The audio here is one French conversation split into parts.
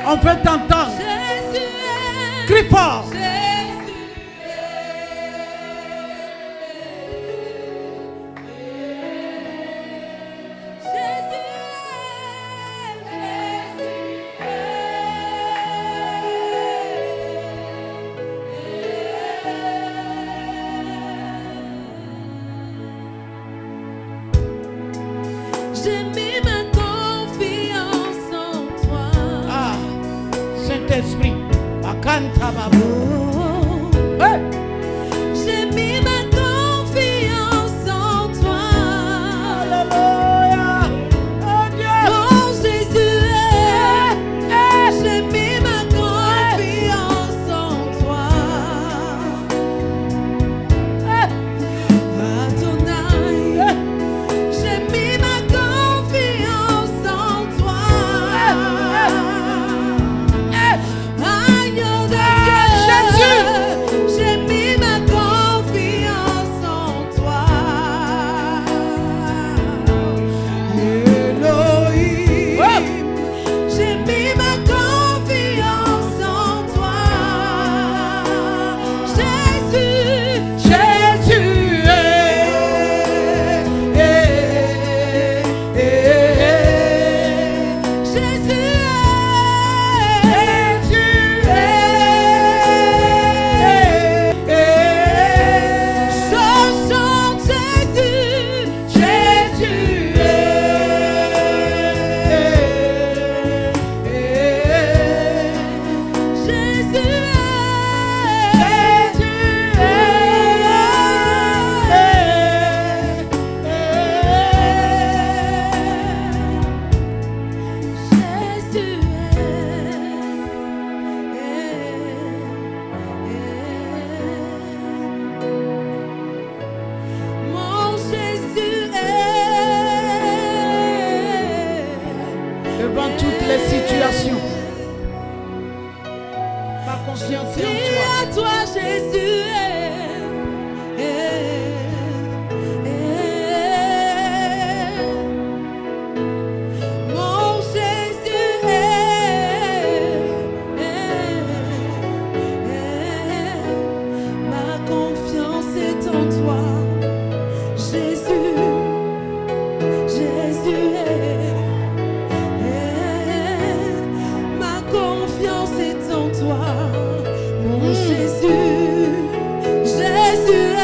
On veut t'entendre. Crie fort. J'ai mis ma confiance en toi. Ah, Saint-Esprit, Akanta Babou. Hey. J'ai mis ma confiance en toi. Alléluia. Oh Dieu. Mon Jésus, j'ai mis ma confiance en toi. Adonai, j'ai mis ma confiance en toi. Agneau de Dieu, j'ai mis ma confiance en toi. Elohim, j'ai mis ma confiance en toi. Jésus, Jésus. Mon Jésus Devant toutes les situations, ma confiance est en Crie toi. à toi, Jésus. Mon Jésus, ma confiance est en toi. Jésus, Jésus, ma confiance est en toi. Mon Jésus, Jésus,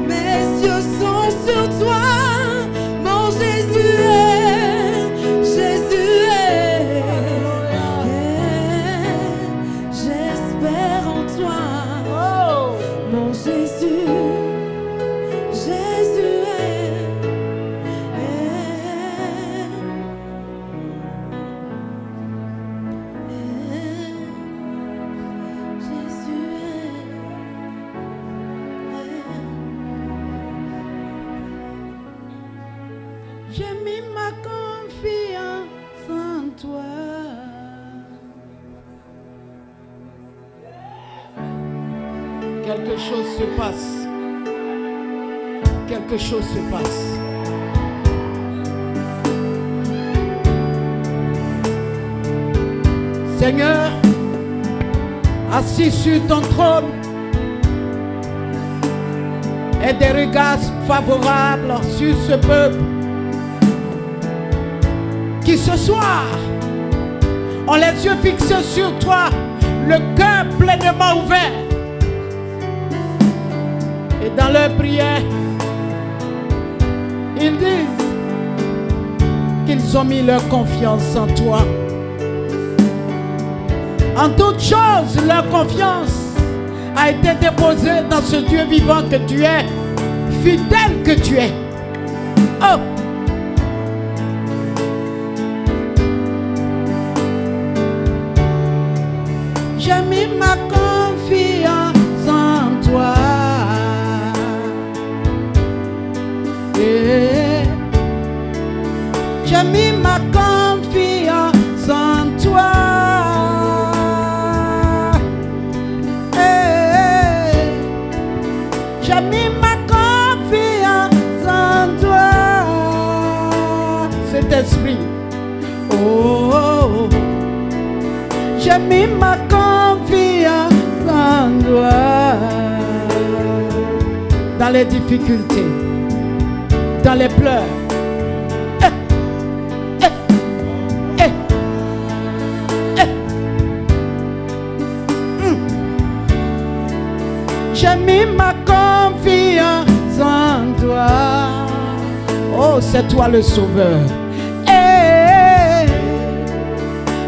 mes yeux sont sur toi. Mon Jésus, Jésus, j'espère en toi. Mon Jésus, Jésus, J'ai mis ma confiance en toi. Quelque chose se passe. Quelque chose se passe. Seigneur, assis sur ton trône, et des regards favorables sur ce peuple qui ce soir ont les yeux fixés sur toi, le cœur pleinement ouvert. Et dans leur prière, ils disent qu'ils ont mis leur confiance en toi. En toute chose, leur confiance a été déposée dans ce Dieu vivant que tu es, fidèle que tu es. Oh! J'ai mis ma confiance en toi. J'ai mis ma confiance en toi. J'ai mis ma confiance en toi. Oh, j'ai mis ma confiance en toi. Dans les difficultés, dans les pleurs. J'ai mis ma confiance en toi. Oh, c'est toi le sauveur.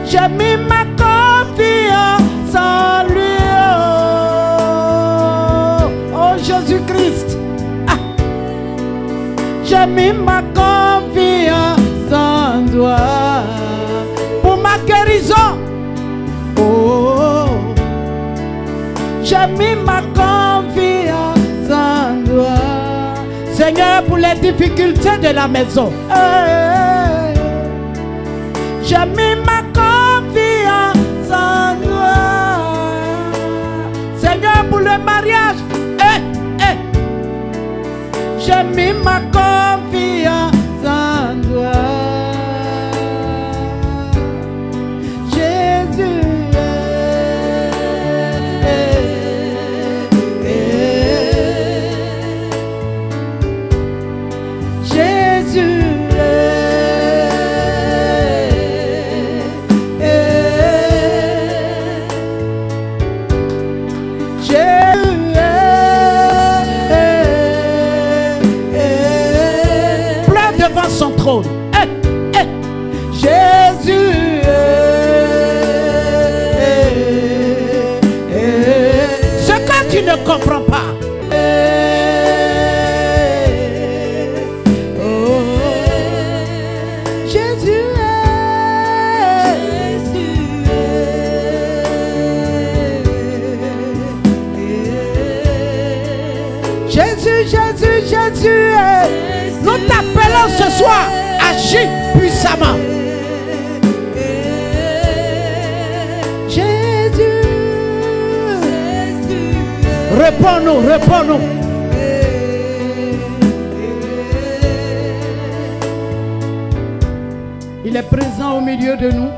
J'ai mis ma confiance en lui. Oh, Jésus-Christ. Ah. J'ai mis ma confiance en toi pour ma guérison. Oh, j'ai mis ma confiance en toi, Seigneur, pour les difficultés de la maison. J'ai mis ma confiance en toi, Seigneur, pour le mariage. J'ai mis ma confiance en toi, Jésus. Son trône. Jésus. Ce que tu ne comprends pas. Jésus. Jésus, Jésus, Jésus. Nous t'appelons ce soir, agis puissamment. Jésus, réponds-nous, réponds-nous. Il est présent au milieu de nous.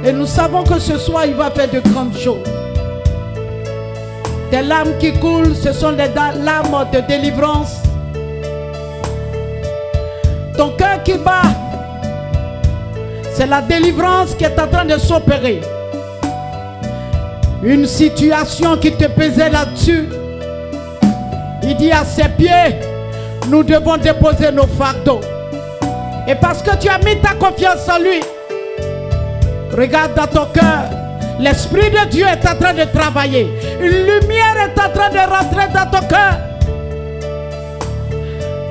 Et nous savons que ce soir, il va faire de grandes choses. Des larmes qui coulent, ce sont des larmes de délivrance. Ton cœur qui bat, c'est la délivrance qui est en train de s'opérer. Une situation qui te pesait là-dessus. Il dit à ses pieds, nous devons déposer nos fardeaux. Et parce que tu as mis ta confiance en lui, regarde dans ton cœur, l'Esprit de Dieu est en train de travailler. Une lumière est en train de rentrer dans ton cœur.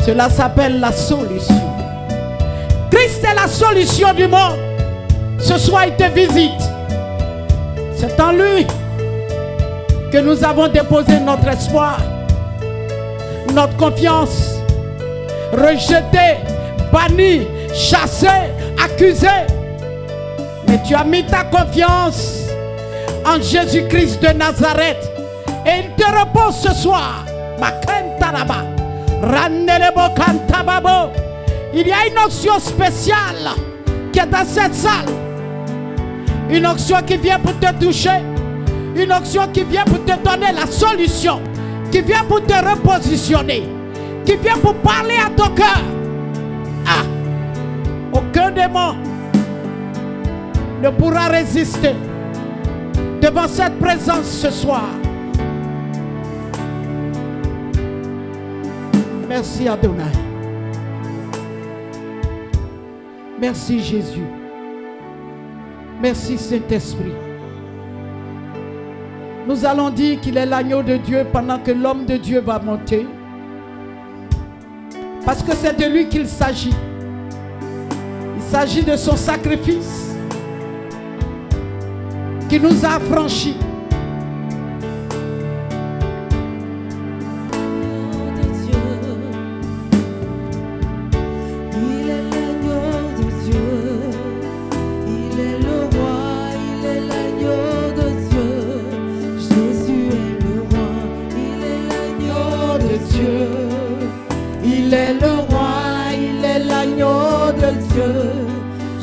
Cela s'appelle la solution. Christ est la solution du monde. Ce soir, il te visite. C'est en lui que nous avons déposé notre espoir, notre confiance. Rejeté, banni, chassé, accusé. Mais tu as mis ta confiance en Jésus-Christ de Nazareth. Et il te repose ce soir. Il y a une onction spéciale qui est dans cette salle. Une onction qui vient pour te toucher. Une onction qui vient pour te donner la solution. Qui vient pour te repositionner. Qui vient pour parler à ton cœur. Ah, aucun démon ne pourra résister devant cette présence ce soir. Merci Adonai. Merci Jésus. Merci Saint-Esprit. Nous allons dire qu'il est l'agneau de Dieu pendant que l'homme de Dieu va monter. Parce que c'est de lui qu'il s'agit. Il s'agit de son sacrifice qui nous a affranchis.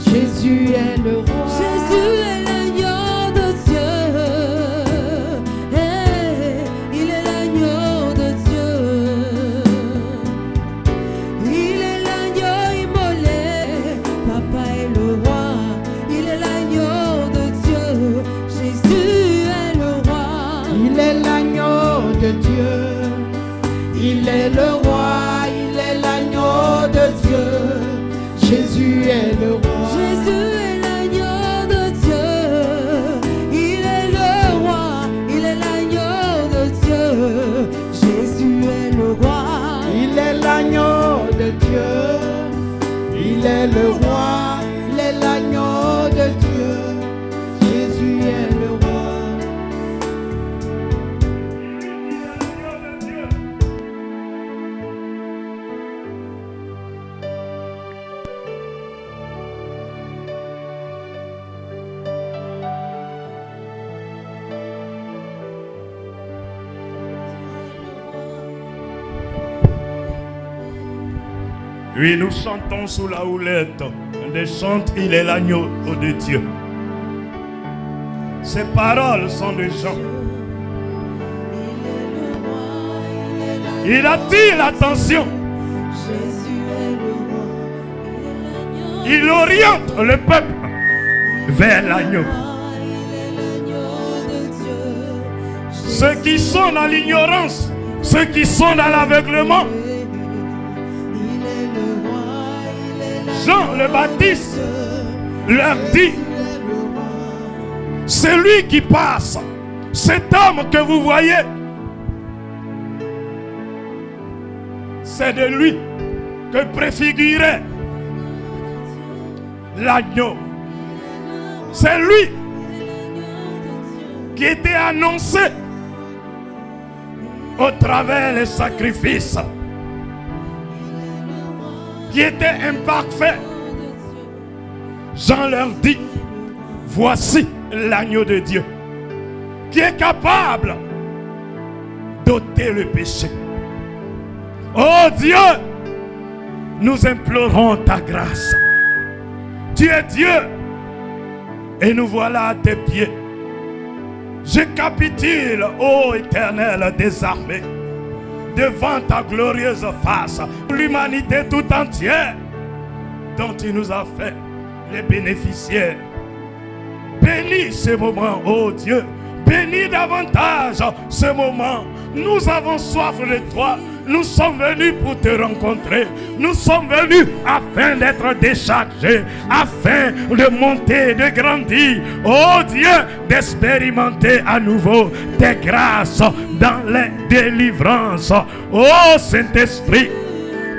Jésus est le roi. Jésus est l'agneau de Dieu. Hey, il est l'agneau de Dieu. Il est l'agneau immolé. Papa est le roi. Il est l'agneau de Dieu. Jésus est le roi. Il est l'agneau de Dieu. Il est le roi. Il est l'agneau de Dieu. Jésus est le roi. Jésus est l'agneau de Dieu. Il est le roi. Il est l'agneau de Dieu. Jésus est le roi. Il est l'agneau de Dieu. Il est le roi. Il est l'agneau de Dieu. Jésus est le roi. Oui, nous chantons sous la houlette. On chante, il est l'agneau de Dieu. Ces paroles sont de Jean. Il attire l'attention. Il oriente le peuple vers l'agneau. Ceux qui sont dans l'ignorance, ceux qui sont dans l'aveuglement, Jean le Baptiste leur dit, c'est lui qui passe, cet homme que vous voyez, c'est de lui que préfigurait l'agneau. C'est lui qui était annoncé au travers des sacrifices, qui était imparfait. Jean leur dit, voici l'agneau de Dieu qui est capable d'ôter le péché. Oh Dieu, nous implorons ta grâce. Tu es Dieu et nous voilà à tes pieds. Je capitule, ô Éternel des armées, devant ta glorieuse face, l'humanité tout entière dont tu nous as fait les bénéficiaires. Bénis ce moment, ô Dieu, bénis davantage ce moment. Nous avons soif de toi. Nous sommes venus pour te rencontrer. Nous sommes venus afin d'être déchargés, afin de monter, de grandir. Oh Dieu, d'expérimenter à nouveau tes grâces dans les délivrances. Oh Saint-Esprit,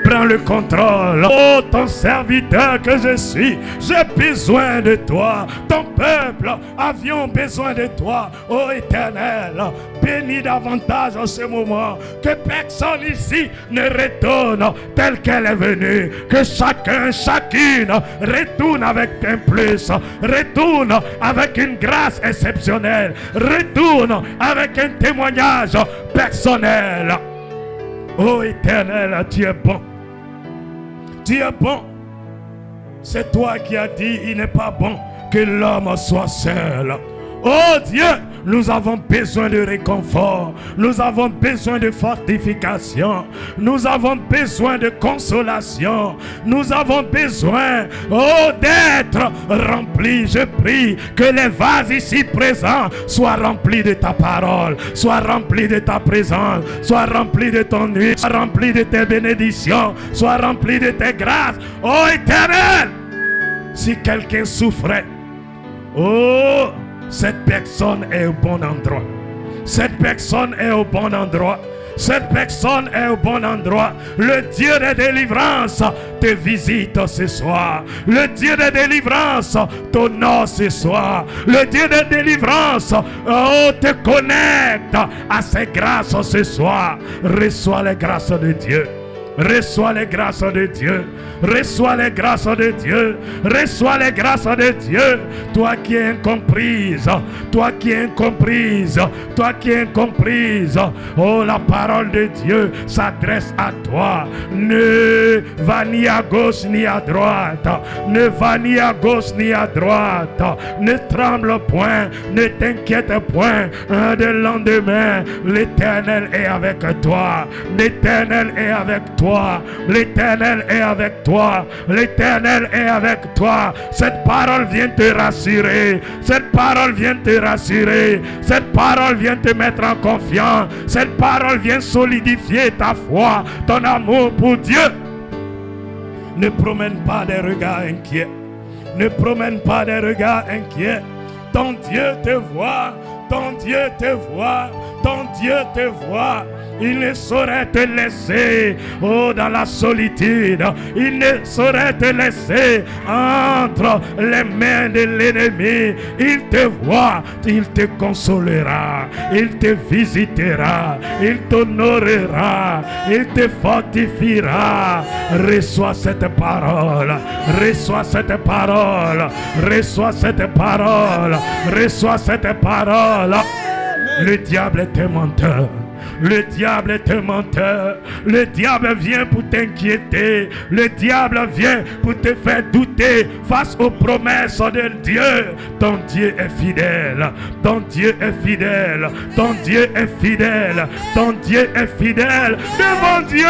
prends le contrôle. Oh, ton serviteur que je suis, j'ai besoin de toi. Ton peuple avions besoin de toi. Oh Éternel, bénis davantage en ce moment. Que personne ici ne retourne telle qu'elle est venue. Que chacun, chacune retourne avec un plus. Retourne avec une grâce exceptionnelle. Retourne avec un témoignage personnel. Oh Éternel, tu es bon. Tu es bon. C'est toi qui as dit, il n'est pas bon que l'homme soit seul. Oh Dieu, nous avons besoin de réconfort. Nous avons besoin de fortification. Nous avons besoin de consolation. Nous avons besoin, oh, d'être remplis. Je prie que les vases ici présents soient remplis de ta parole, soient remplis de ta présence, soient remplis de ton huile, soient remplis de tes bénédictions, soient remplis de tes grâces. Oh Éternel, si quelqu'un souffrait, oh, cette personne est au bon endroit. Cette personne est au bon endroit. Cette personne est au bon endroit. Le Dieu de délivrance te visite ce soir. Le Dieu de délivrance t'honore ce soir. Le Dieu de délivrance te connecte à ses grâces ce soir. Reçois les grâces de Dieu. Reçois les grâces de Dieu. Reçois les grâces de Dieu. Reçois les grâces de Dieu. Toi qui es incomprise. Toi qui es incomprise. Toi qui es incomprise. Oh, la parole de Dieu s'adresse à toi. Ne va ni à gauche ni à droite. Ne va ni à gauche ni à droite. Ne tremble point. Ne t'inquiète point. De lendemain, l'Éternel est avec toi. L'Éternel est avec toi. L'Éternel est avec toi. L'Éternel est avec toi. Cette parole vient te rassurer. Cette parole vient te rassurer. Cette parole vient te mettre en confiance. Cette parole vient solidifier ta foi, ton amour pour Dieu. Ne promène pas des regards inquiets. Ne promène pas des regards inquiets. Ton Dieu te voit. Ton Dieu te voit. Ton Dieu te voit. Il ne saurait te laisser, oh, dans la solitude. Il ne saurait te laisser entre les mains de l'ennemi. Il te voit, il te consolera, il te visitera, il t'honorera, il te fortifiera. Reçois cette parole, reçois cette parole, reçois cette parole, reçois cette parole. Le diable est un menteur. Le diable est un menteur. Le diable vient pour t'inquiéter. Le diable vient pour te faire douter face aux promesses de Dieu. Ton Dieu est fidèle. Ton Dieu est fidèle. Ton Dieu est fidèle. Ton Dieu est fidèle. Devant Dieu,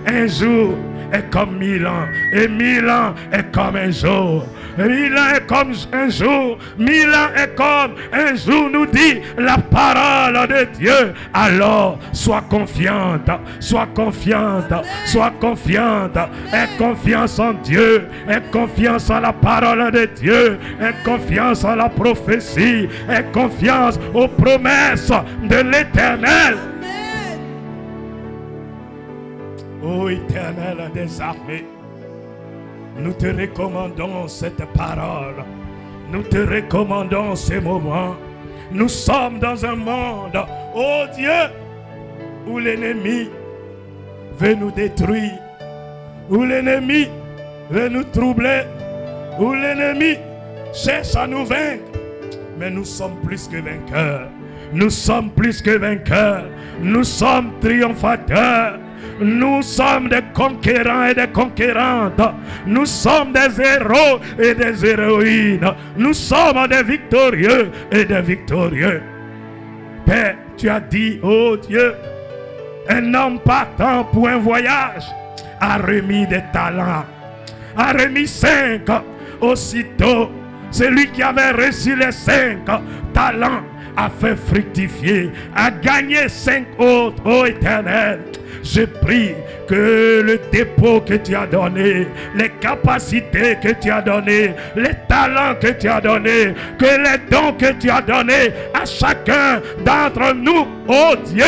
un jour est comme 1000 ans. Et 1000 ans est comme un jour. 1000 ans est comme un jour. 1000 ans est comme un jour, nous dit la parole de Dieu. Alors, sois confiante. Sois confiante. Sois confiante. Aie confiance en Dieu. Aie confiance en la parole de Dieu. Aie confiance en la prophétie. Aie confiance aux promesses de l'Éternel. Ô Éternel des armées, nous te recommandons cette parole. Nous te recommandons ces moments. Nous sommes dans un monde, ô Dieu, où l'ennemi veut nous détruire, où l'ennemi veut nous troubler, où l'ennemi cherche à nous vaincre. Mais nous sommes plus que vainqueurs. Nous sommes plus que vainqueurs. Nous sommes triomphateurs. Nous sommes des conquérants et des conquérantes. Nous sommes des héros et des héroïnes. Nous sommes des victorieux et des victorieux. Père, tu as dit, oh Dieu, un homme partant pour un voyage a remis des talents, a remis 5. Aussitôt, celui qui avait reçu les 5 talents a fait fructifier, a gagné 5 autres, ô Éternel. Je prie que le dépôt que tu as donné, les capacités que tu as données, les talents que tu as donnés, que les dons que tu as donnés à chacun d'entre nous, ô Dieu,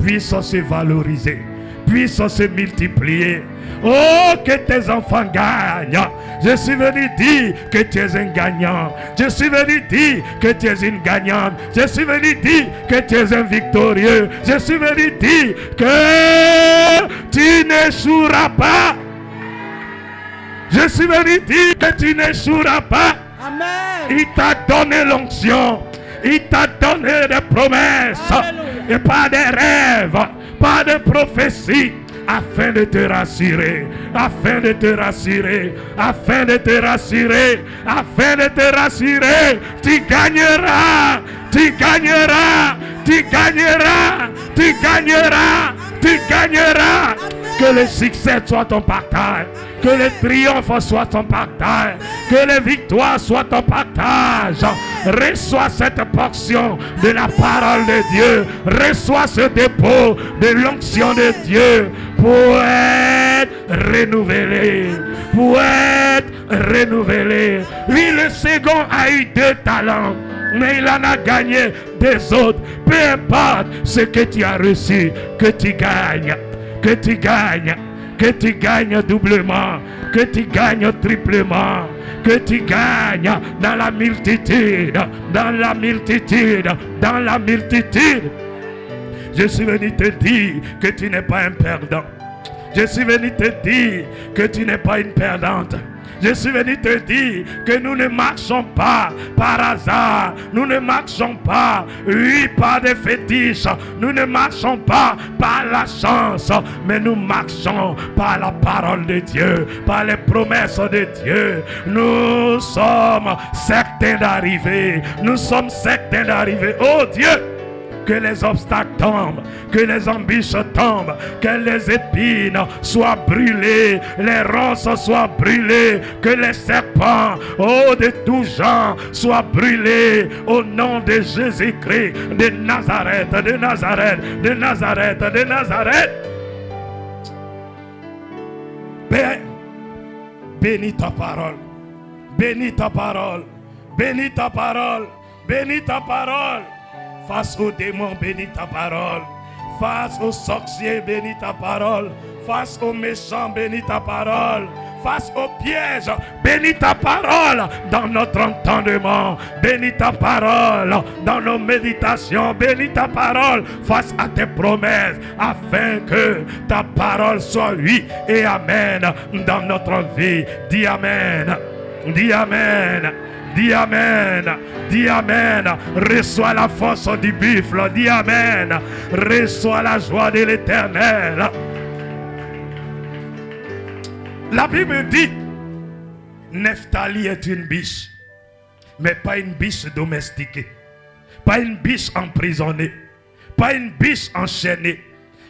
puissent se valoriser, puissent se multiplier. Oh, que tes enfants gagnent. Je suis venu dire que tu es un gagnant. Je suis venu dire que tu es une gagnante. Je suis venu dire que tu es un victorieux. Je suis venu dire que tu n'échoueras pas. Je suis venu dire que tu n'échoueras pas. Amen. Il t'a donné l'onction. Il t'a donné des promesses. Alléluia. Et pas des rêves, pas de prophéties. Afin de te rassurer, afin de te rassurer, afin de te rassurer, afin de te rassurer, tu gagneras, tu gagneras, tu gagneras, tu gagneras, tu gagneras. Que le succès soit ton partage, que le triomphe soit ton partage, que les victoires soient ton partage. Reçois cette portion de la parole de Dieu, reçois ce dépôt de l'onction de Dieu pour être renouvelé, pour être renouvelé. Oui, le second a eu 2 talents, mais il en a gagné des autres. Peu importe ce que tu as reçu, que tu gagnes. Que tu gagnes, que tu gagnes doublement, que tu gagnes triplement, que tu gagnes dans la multitude, dans la multitude, dans la multitude. Je suis venu te dire que tu n'es pas un perdant. Je suis venu te dire que tu n'es pas une perdante. Je suis venu te dire que nous ne marchons pas par hasard. Nous ne marchons pas, oui, par des fétiches. Nous ne marchons pas par la chance. Mais nous marchons par la parole de Dieu, par les promesses de Dieu. Nous sommes certains d'arriver. Nous sommes certains d'arriver. Oh Dieu! Que les obstacles tombent, que les embûches tombent, que les épines soient brûlées, les ronces soient brûlées, que les serpents, oh, de tous genres, soient brûlés au nom de Jésus-Christ, de Nazareth, de Nazareth, de Nazareth, de Nazareth. Père, bénis ta parole, bénis ta parole, bénis ta parole, bénis ta parole. Face aux démons, bénis ta parole. Face aux sorciers, bénis ta parole. Face aux méchants, bénis ta parole. Face aux pièges, bénis ta parole dans notre entendement. Bénis ta parole dans nos méditations. Bénis ta parole face à tes promesses, afin que ta parole soit oui et amen dans notre vie. Dis amen. Dis amen. Dis amen, dis amen, reçois la force du buffle, dis amen, reçois la joie de l'Éternel. La Bible dit, Nephtali est une biche, mais pas une biche domestiquée, pas une biche emprisonnée, pas une biche enchaînée,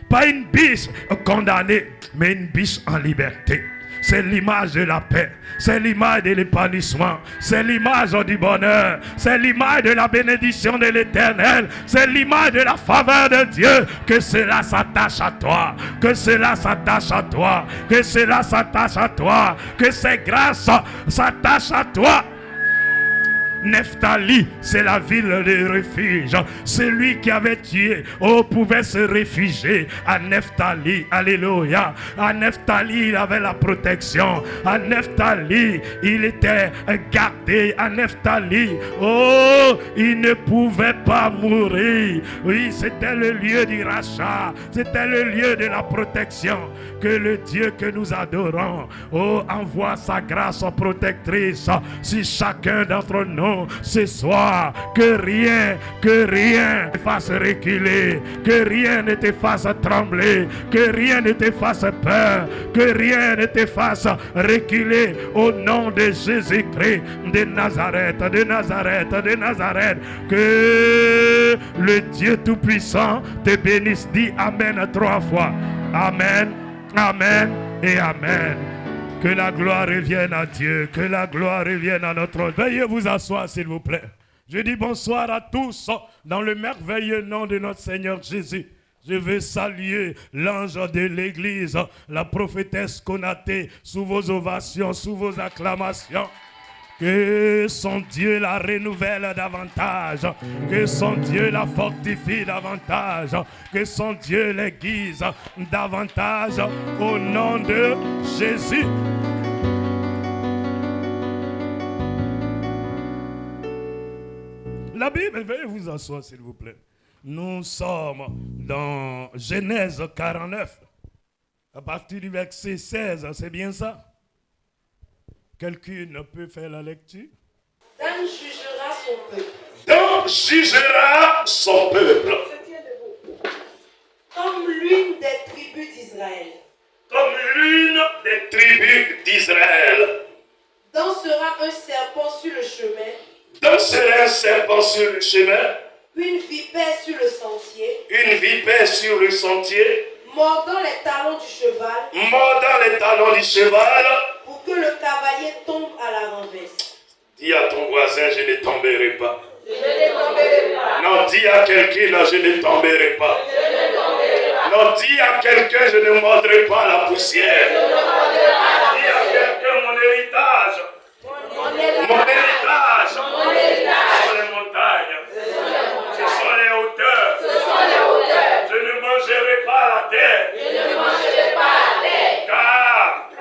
pas une biche condamnée, mais une biche en liberté. C'est l'image de la paix, c'est l'image de l'épanouissement, c'est l'image du bonheur, c'est l'image de la bénédiction de l'Éternel, c'est l'image de la faveur de Dieu. Que cela s'attache à toi, que cela s'attache à toi, que cela s'attache à toi, que ces grâces s'attachent à toi. Nephtali, c'est la ville de refuge. Celui qui avait tué, pouvait se réfugier à Nephtali. Alléluia. À Nephtali, il avait la protection. À Nephtali, il était gardé. À Nephtali, il ne pouvait pas mourir. Oui, c'était le lieu du rachat. C'était le lieu de la protection. Que le Dieu que nous adorons, envoie sa grâce protectrice sur chacun d'entre nous ce soir. Que rien ne te fasse reculer, que rien ne te fasse trembler, que rien ne te fasse peur, que rien ne te fasse reculer au nom de Jésus-Christ de Nazareth, de Nazareth, de Nazareth. Que le Dieu Tout-Puissant te bénisse. Dis Amen 3 fois. Amen, Amen et Amen. Que la gloire revienne à Dieu, que la gloire revienne à notre... Veuillez vous asseoir, s'il vous plaît. Je dis bonsoir à tous dans le merveilleux nom de notre Seigneur Jésus. Je veux saluer l'ange de l'église, la prophétesse Konaté, sous vos ovations, sous vos acclamations. Que son Dieu la renouvelle davantage, que son Dieu la fortifie davantage, que son Dieu l'aiguise davantage au nom de Jésus. La Bible, veuillez vous asseoir s'il vous plaît. Nous sommes dans Genèse 49, à partir du verset 16, c'est bien ça? Quelqu'un peut faire la lecture? Dan jugera son peuple. Dan jugera son peuple. Se tient debout. Comme l'une des tribus d'Israël. Comme l'une des tribus d'Israël. Dan sera un serpent sur le chemin. Dan sera un serpent sur le chemin. Une vipère sur le sentier. Une vipère sur le sentier. Mordant les talons du cheval. Mordant les talons du cheval. Pour que le cavalier tombe à la renverse. Dis à ton voisin, je ne tomberai pas. Je ne tomberai pas. Non, dis à quelqu'un, je ne tomberai pas. Je ne tomberai pas. Non, dis à quelqu'un, je ne mordrai pas la poussière. Je ne mordrai pas la Dis à quelqu'un, mon héritage. Mon héritage. Mon héritage. Ce sont les montagnes. Ce sont les hauteurs. Ce sont les hauteurs. Je ne mangerai pas la terre. Je ne mangerai pas la terre. Car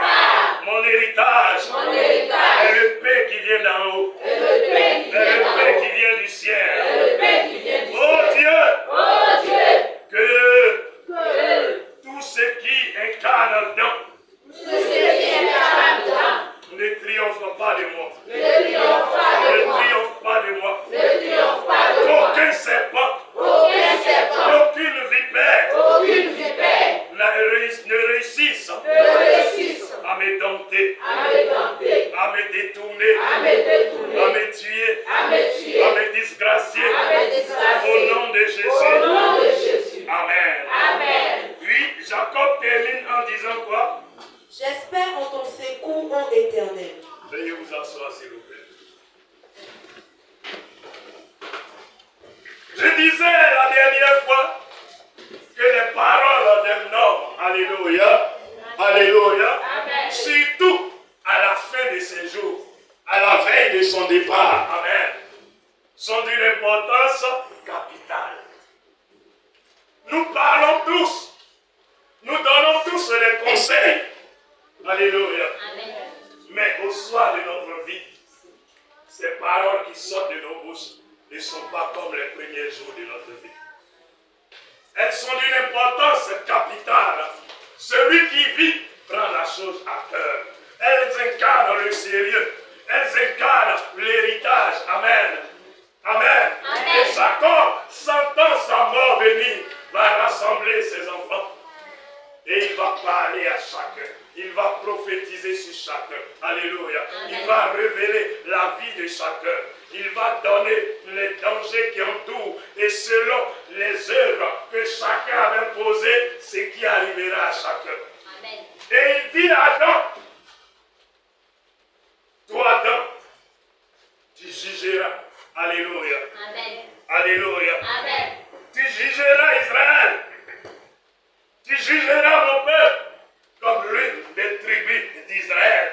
mon héritage Mon héritage. est le paix qui vient d'en haut. Et le pain qui Et vient le d'en paix haut. qui vient du ciel. Et le pain qui vient du Oh ciel. Dieu, Oh Dieu. que Que tous ceux qui incarnent pas de moi. Ne triomphe pas de moi. Aucun serpent. Aucune vipère. Ne réussisse à me dompter, à me détourner, à me tuer, à me disgracier. Au nom de Jésus. Amen. Puis Jacob termine en disant quoi? J'espère en ton secours, ô Éternel. Veuillez vous asseoir, s'il vous plaît. Je disais la dernière fois que les paroles d'un homme, alléluia, surtout à la fin de ses jours, à la veille de son départ, amen, sont d'une importance capitale. Nous parlons tous, nous donnons tous des conseils, alléluia, mais au soir de notre vie, ces paroles qui sortent de nos bouches ne sont pas comme les premiers jours de notre vie. Elles sont d'une importance capitale. Celui qui vit prend la chose à cœur. Elles incarnent le sérieux. Elles incarnent l'héritage. Amen. Et Jacob, sentant sa mort venir, va rassembler ses enfants. Et il va parler à chacun. Il va prophétiser sur chacun. Alléluia. Il va révéler la vie de chacun. Il va donner les dangers qui entourent. Et selon les œuvres que chacun avait posées, ce qui arrivera à chacun. Amen. Et il dit à Adam, toi Adam, tu jugeras. Alléluia. Amen. Alléluia. Amen. Tu jugeras Israël. Tu jugeras mon peuple comme l'une des tribus d'Israël.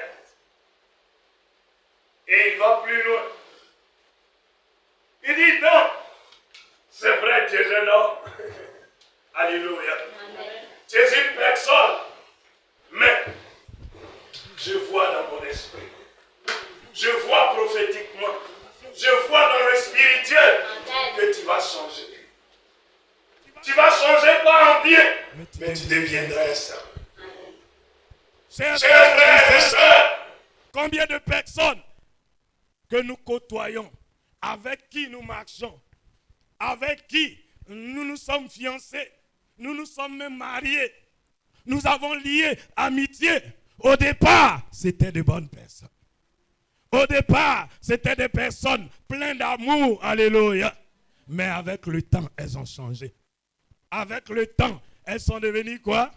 Et il va plus loin. Il dit donc, c'est vrai, tu es un homme. Alléluia. Amen. Tu es une personne. Mais je vois dans mon esprit. Je vois prophétiquement. Je vois dans le spirituel que tu vas changer. Tu vas changer pas en bien, mais tu deviendras un serpent. Chers frères et sœurs, combien de personnes que nous côtoyons, avec qui nous marchons, avec qui nous nous sommes fiancés, nous nous sommes même mariés, nous avons lié amitié. Au départ, c'était de bonnes personnes. Au départ, c'était des personnes pleines d'amour, alléluia. Mais avec le temps, elles ont changé. Avec le temps, elles sont devenues quoi?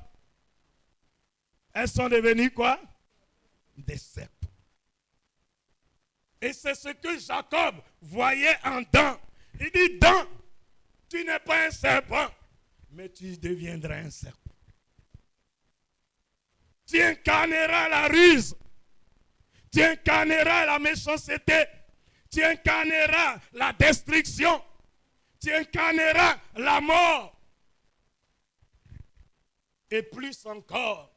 Elles sont devenues quoi? Des serpents. Et c'est ce que Jacob voyait en Dan. Il dit, Dan, tu n'es pas un serpent, mais tu deviendras un serpent. Tu incarneras la ruse. Tu incarneras la méchanceté. Tu incarneras la destruction. Tu incarneras la mort. Et plus encore,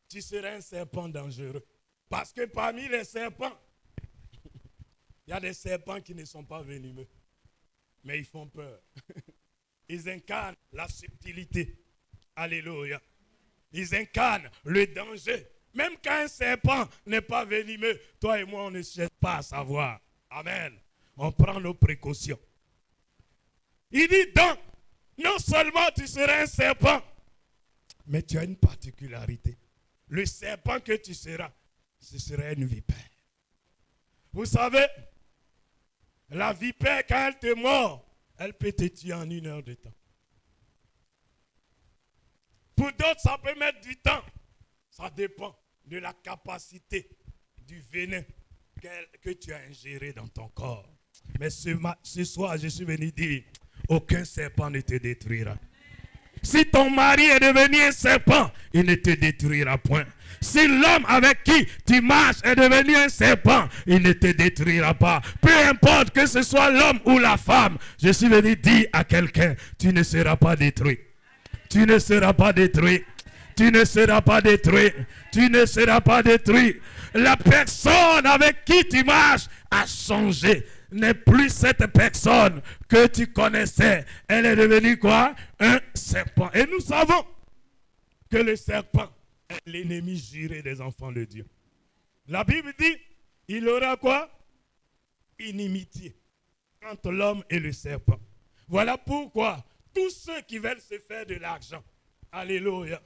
tu seras un serpent dangereux. Parce que parmi les serpents, il y a des serpents qui ne sont pas venimeux. Mais ils font peur. Ils incarnent la subtilité. Alléluia. Ils incarnent le danger. Même quand un serpent n'est pas venimeux, toi et moi, on ne cherche pas à savoir. Amen. On prend nos précautions. Il dit donc, non seulement tu seras un serpent, mais tu as une particularité. Le serpent que tu seras, ce sera une vipère. Vous savez, la vipère, quand elle te mord, elle peut te tuer en 1 heure de temps. Pour d'autres, ça peut mettre du temps. Ça dépend de la capacité du venin que tu as ingéré dans ton corps. Mais ce soir, je suis venu dire, aucun serpent ne te détruira. Si ton mari est devenu un serpent, il ne te détruira point. Si l'homme avec qui tu marches est devenu un serpent, il ne te détruira pas. Peu importe que ce soit l'homme ou la femme, je suis venu dire à quelqu'un, tu ne seras pas détruit. Tu ne seras pas détruit. Tu ne seras pas détruit. Tu ne seras pas détruit. La personne avec qui tu marches a changé. N'est plus cette personne que tu connaissais. Elle est devenue quoi? Un serpent. Et nous savons que le serpent est l'ennemi juré des enfants de Dieu. La Bible dit, il aura quoi? Inimitié entre l'homme et le serpent. Voilà pourquoi tous ceux qui veulent se faire de l'argent, alléluia,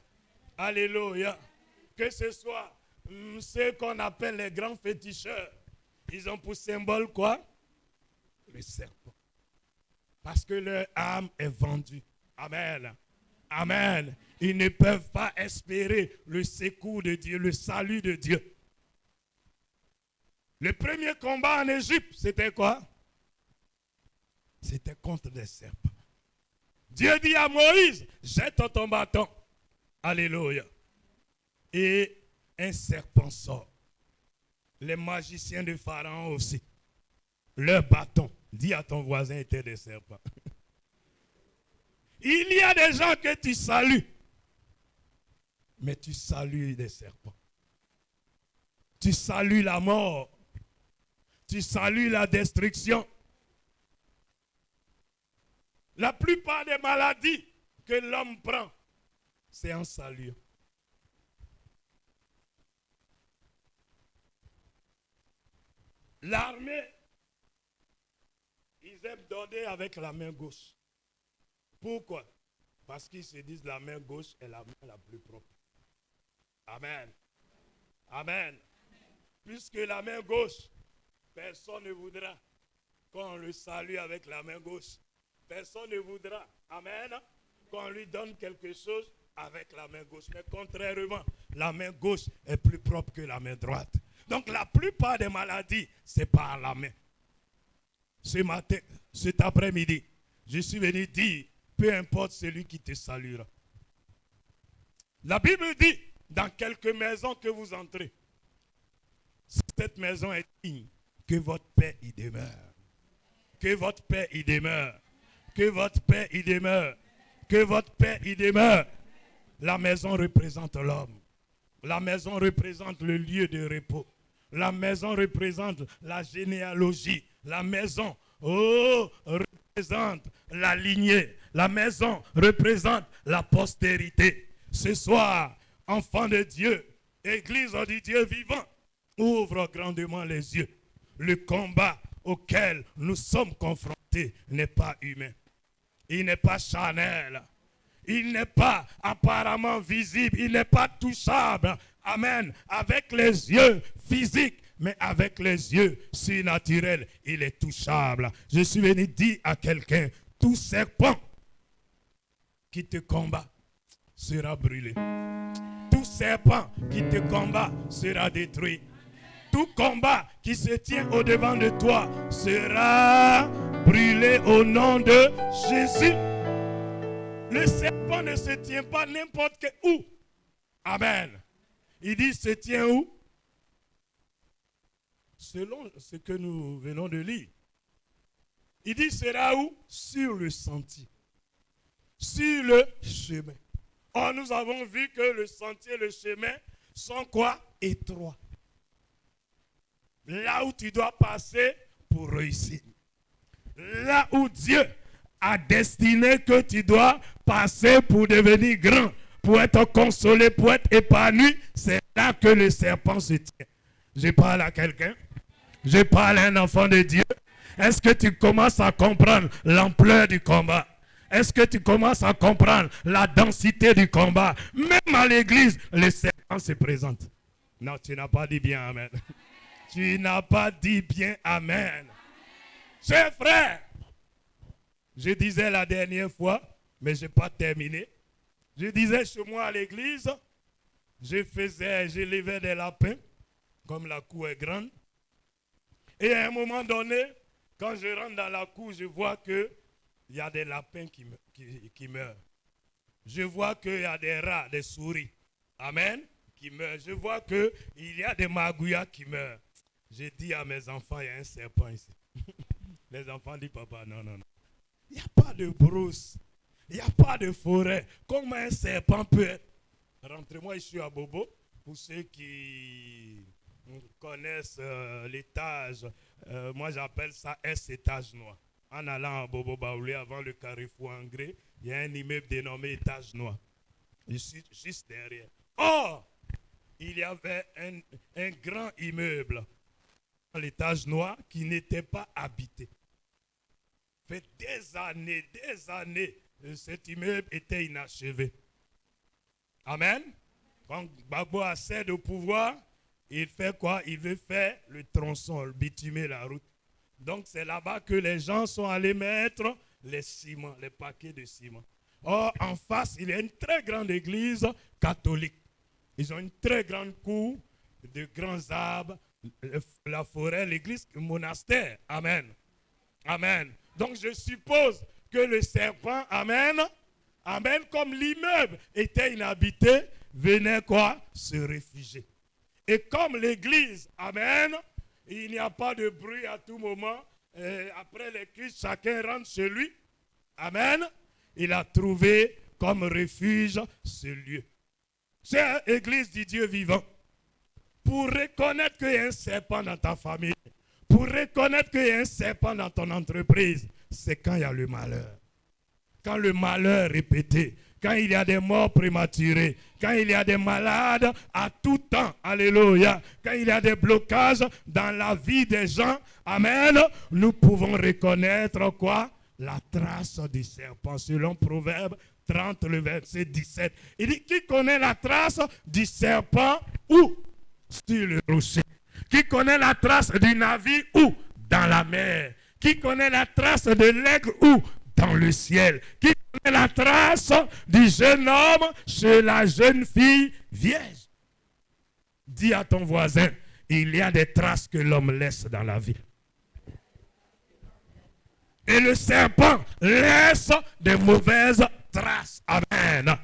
alléluia, que ce soit ceux qu'on appelle les grands féticheurs, ils ont pour symbole quoi? Le serpent. Parce que leur âme est vendue. Amen. Amen. Ils ne peuvent pas espérer le secours de Dieu, le salut de Dieu. Le premier combat en Égypte, c'était quoi? C'était contre les serpents. Dieu dit à Moïse, jette ton bâton. Alléluia. Et un serpent sort. Les magiciens de Pharaon aussi. Leur bâton, dis à ton voisin, était des serpents. Il y a des gens que tu salues, mais tu salues des serpents. Tu salues la mort. Tu salues la destruction. La plupart des maladies que l'homme prend, c'est en saluant. L'armée, ils aiment donner avec la main gauche. Pourquoi? Parce qu'ils se disent la main gauche est la main la plus propre. Amen. Amen. Puisque la main gauche, personne ne voudra qu'on le salue avec la main gauche. Personne ne voudra, amen, qu'on lui donne quelque chose avec la main gauche. Mais contrairement, la main gauche est plus propre que la main droite. Donc la plupart des maladies, c'est par la main. Ce matin, cet après-midi, je suis venu dire, peu importe celui qui te saluera. La Bible dit, dans quelques maisons que vous entrez, cette maison est digne, que votre paix y demeure. Que votre paix y demeure. Que votre paix y demeure. Que votre paix y demeure. La maison représente l'homme. La maison représente le lieu de repos. La maison représente la généalogie. La maison, représente la lignée. La maison représente la postérité. Ce soir, enfants de Dieu, Église du Dieu vivant, ouvre grandement les yeux. Le combat auquel nous sommes confrontés n'est pas humain. Il n'est pas charnel. Il n'est pas apparemment visible. Il n'est pas touchable. Amen. Avec les yeux physiques, mais avec les yeux surnaturels, il est touchable. Je suis venu dire à quelqu'un, tout serpent qui te combat sera brûlé. Tout serpent qui te combat sera détruit. Tout combat qui se tient au-devant de toi sera brûlé au nom de Jésus. Le serpent ne se tient pas n'importe où. Amen. Il dit se tient où? Selon ce que nous venons de lire. Il dit sera où? Sur le sentier. Sur le chemin. Or nous avons vu que le sentier et le chemin sont quoi? Étroits. Là où tu dois passer pour réussir. Là où Dieu a destiné que tu dois passer pour devenir grand, pour être consolé, pour être épanoui, c'est là que le serpent se tient. Je parle à quelqu'un. Je parle à un enfant de Dieu. Est-ce que tu commences à comprendre l'ampleur du combat? Est-ce que tu commences à comprendre la densité du combat? Même à l'église, le serpent se présente. Non, tu n'as pas dit bien amen. Tu n'as pas dit bien amen. Chers frères, je disais la dernière fois, mais je n'ai pas terminé. Je disais chez moi à l'église, je levais des lapins, comme la cour est grande. Et à un moment donné, quand je rentre dans la cour, je vois qu'il y a des lapins qui meurent. Je vois qu'il y a des rats, des souris. Amen. Qui meurent. Je vois qu'il y a des magouillas qui meurent. J'ai dit à mes enfants, il y a un serpent ici. Les enfants disent, papa, non. Il n'y a pas de brousse. Il n'y a pas de forêt. Comment un serpent peut être? Rentrez-moi ici à Bobo. Pour ceux qui connaissent l'étage, moi j'appelle ça S-étage noir. En allant à Bobo Baoulé, avant le carrefour Angré, il y a un immeuble dénommé étage noir. Je suis juste derrière. Oh! il y avait un grand immeuble à l'étage noir qui n'était pas habité. Fait des années, cet immeuble était inachevé. Amen. Quand Gbagbo accède au pouvoir, il fait quoi? Il veut faire le tronçon, bitumer la route. Donc c'est là-bas que les gens sont allés mettre les ciments, les paquets de ciment. Or, en face, il y a une très grande église catholique. Ils ont une très grande cour, de grands arbres, la forêt, l'église, le monastère. Amen. Amen. Donc je suppose que le serpent, amen, amen, comme l'immeuble était inhabité, venait quoi? Se réfugier. Et comme l'église, amen, il n'y a pas de bruit à tout moment, après les cuisses, chacun rentre chez lui, amen, il a trouvé comme refuge ce lieu. Chère église du Dieu vivant, pour reconnaître qu'il y a un serpent dans ta famille, pour reconnaître qu'il y a un serpent dans ton entreprise, c'est quand il y a le malheur. Quand le malheur est répété, quand il y a des morts prématurées, quand il y a des malades à tout temps, alléluia, quand il y a des blocages dans la vie des gens, amen, nous pouvons reconnaître quoi? La trace du serpent, selon Proverbe 30, le verset 17. Il dit, qui connaît la trace du serpent où? Sur le rocher. Qui connaît la trace du navire où? Dans la mer. Qui connaît la trace de l'aigle où? Dans le ciel. Qui connaît la trace du jeune homme chez la jeune fille vierge? Dis à ton voisin, il y a des traces que l'homme laisse dans la vie. Et le serpent laisse de mauvaises traces. Amen.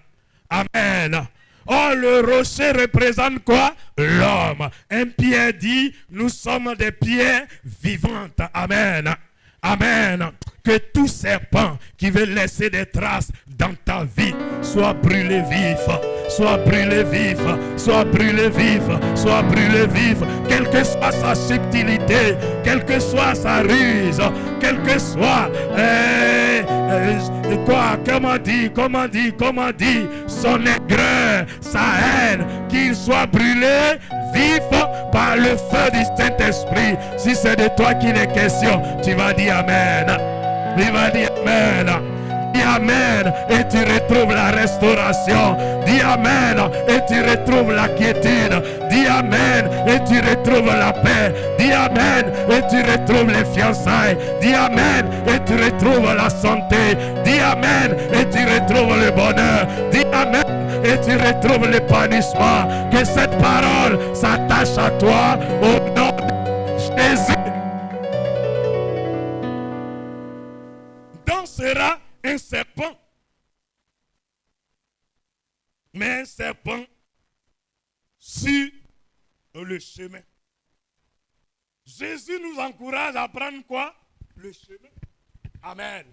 Amen. Oh, le rocher représente quoi? L'homme. Un pierre dit, nous sommes des pierres vivantes. Amen. Amen. Que tout serpent qui veut laisser des traces dans ta vie soit brûlé vif. Soit brûlé vif. Soit brûlé vif. Soit brûlé vif. Quelle que soit sa subtilité, quelle que soit sa ruse, quelle que soit comment dit, son aigreur, sa haine, qu'il soit brûlé vif par le feu du Saint-Esprit. Si c'est de toi qu'il est question, tu vas dire Amen. Il va dire Amen. Dis Amen et tu retrouves la restauration. Dis Amen et tu retrouves la quiétude. Dis Amen et tu retrouves la paix. Dis Amen et tu retrouves les fiançailles. Dis Amen et tu retrouves la santé. Dis Amen et tu retrouves le bonheur. Dis Amen et tu retrouves l'épanouissement. Que cette parole s'attache à toi au nom de Jésus. Donc sera un serpent, mais un serpent sur le chemin. Jésus nous encourage à prendre quoi? Le chemin. Amen.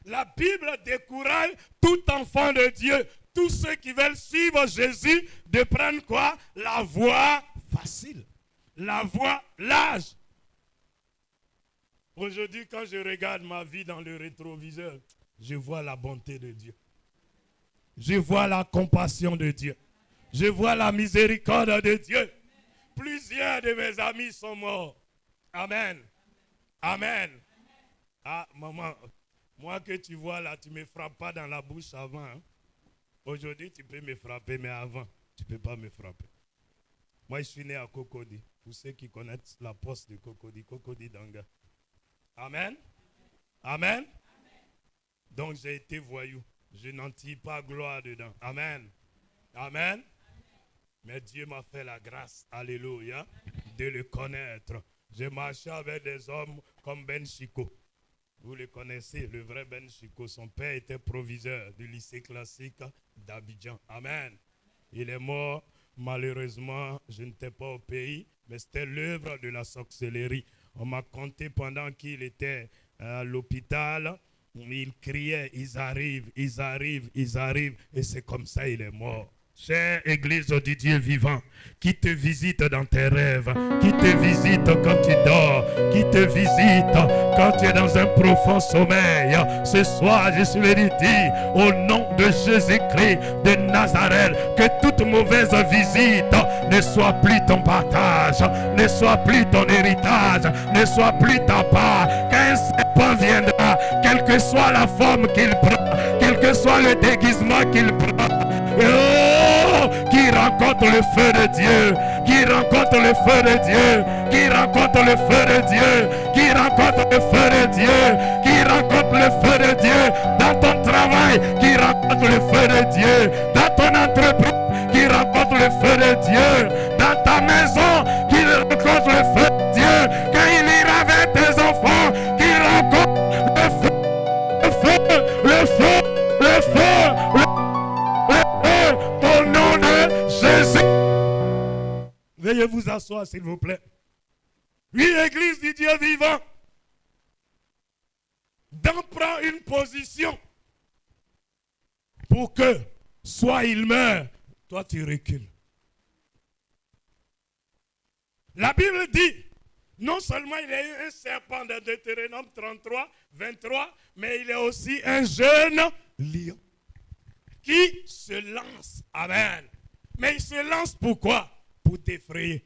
La Bible décourage tout enfant de Dieu, tous ceux qui veulent suivre Jésus, de prendre quoi? La voie facile, la voie large. Aujourd'hui, quand je regarde ma vie dans le rétroviseur, je vois la bonté de Dieu. Je vois la compassion de Dieu. Je vois la miséricorde de Dieu. Plusieurs de mes amis sont morts. Amen. Amen. Ah, maman, moi que tu vois là, tu ne me frappes pas dans la bouche avant. Hein? Aujourd'hui, tu peux me frapper, mais avant, tu ne peux pas me frapper. Moi, je suis né à Cocody. Pour ceux qui connaissent la poste de Cocody, Cocody Danga. Amen. Amen. Donc j'ai été voyou. Je n'en tire pas gloire dedans. Amen. Amen. Mais Dieu m'a fait la grâce, alléluia, de le connaître. J'ai marché avec des hommes comme Ben Chico. Vous le connaissez, le vrai Ben Chico. Son père était proviseur du lycée classique d'Abidjan. Amen. Il est mort, malheureusement, je n'étais pas au pays, mais c'était l'œuvre de la sorcellerie. On m'a conté pendant qu'il était à l'hôpital, il criait, ils arrivent, ils arrivent, ils arrivent, et c'est comme ça il est mort. Chère Église du Dieu vivant, qui te visite dans tes rêves, qui te visite quand tu dors, qui te visite quand tu es dans un profond sommeil. Ce soir, je suis venu dire, au nom de Jésus-Christ de Nazareth. Que toute mauvaise visite ne soit plus ton partage, ne soit plus ton héritage, ne soit plus ta part. Qu'un serpent viendra, quelle que soit la forme qu'il prend, quel que soit le déguisement qu'il prend. Oh, qui rencontre le feu de Dieu, qui rencontre le feu de Dieu, qui rencontre le feu de Dieu, qui rencontre le feu de Dieu, qui rencontre le feu de Dieu dans ton travail, qui rencontre le feu de Dieu dans ton entreprise, qui rencontre le feu de Dieu dans ta maison, qui rencontre le feu de Dieu quand il ira avec tes enfants, qui rencontre le feu, le feu, le feu, le feu, le feu, au nom de Jésus. Veuillez vous asseoir s'il vous plaît. Oui, Église du Dieu vivant, d'en prendre une position pour que soit il meurt, toi tu recules. La Bible dit, non seulement il est un serpent de Deutéronome 33, 23, mais il est aussi un jeune lion qui se lance. Amen. Mais il se lance pourquoi? Pour t'effrayer.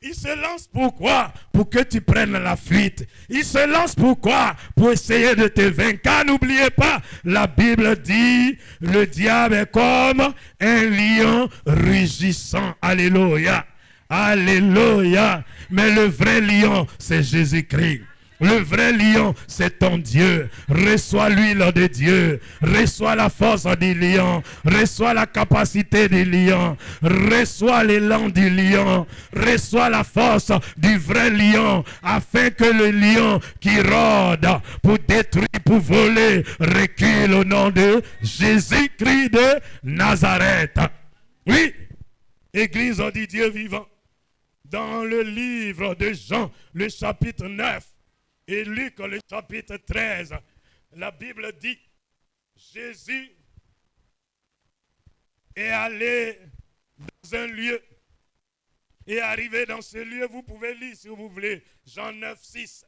Il se lance pourquoi? Pour que tu prennes la fuite. Il se lance pourquoi? Pour essayer de te vaincre. Car n'oubliez pas, la Bible dit, le diable est comme un lion rugissant. Alléluia. Alléluia. Mais le vrai lion, c'est Jésus-Christ. Le vrai lion, c'est ton Dieu. Reçois l'huile de Dieu. Reçois la force du lion. Reçois la capacité du lion. Reçois l'élan du lion. Reçois la force du vrai lion. Afin que le lion qui rôde pour détruire, pour voler, recule au nom de Jésus-Christ de Nazareth. Oui, Église du Dieu vivant. Dans le livre de Jean, le chapitre 9, et Luc, le chapitre 13, la Bible dit, Jésus est allé dans un lieu, et arrivé dans ce lieu, vous pouvez lire si vous voulez, Jean 9, 6,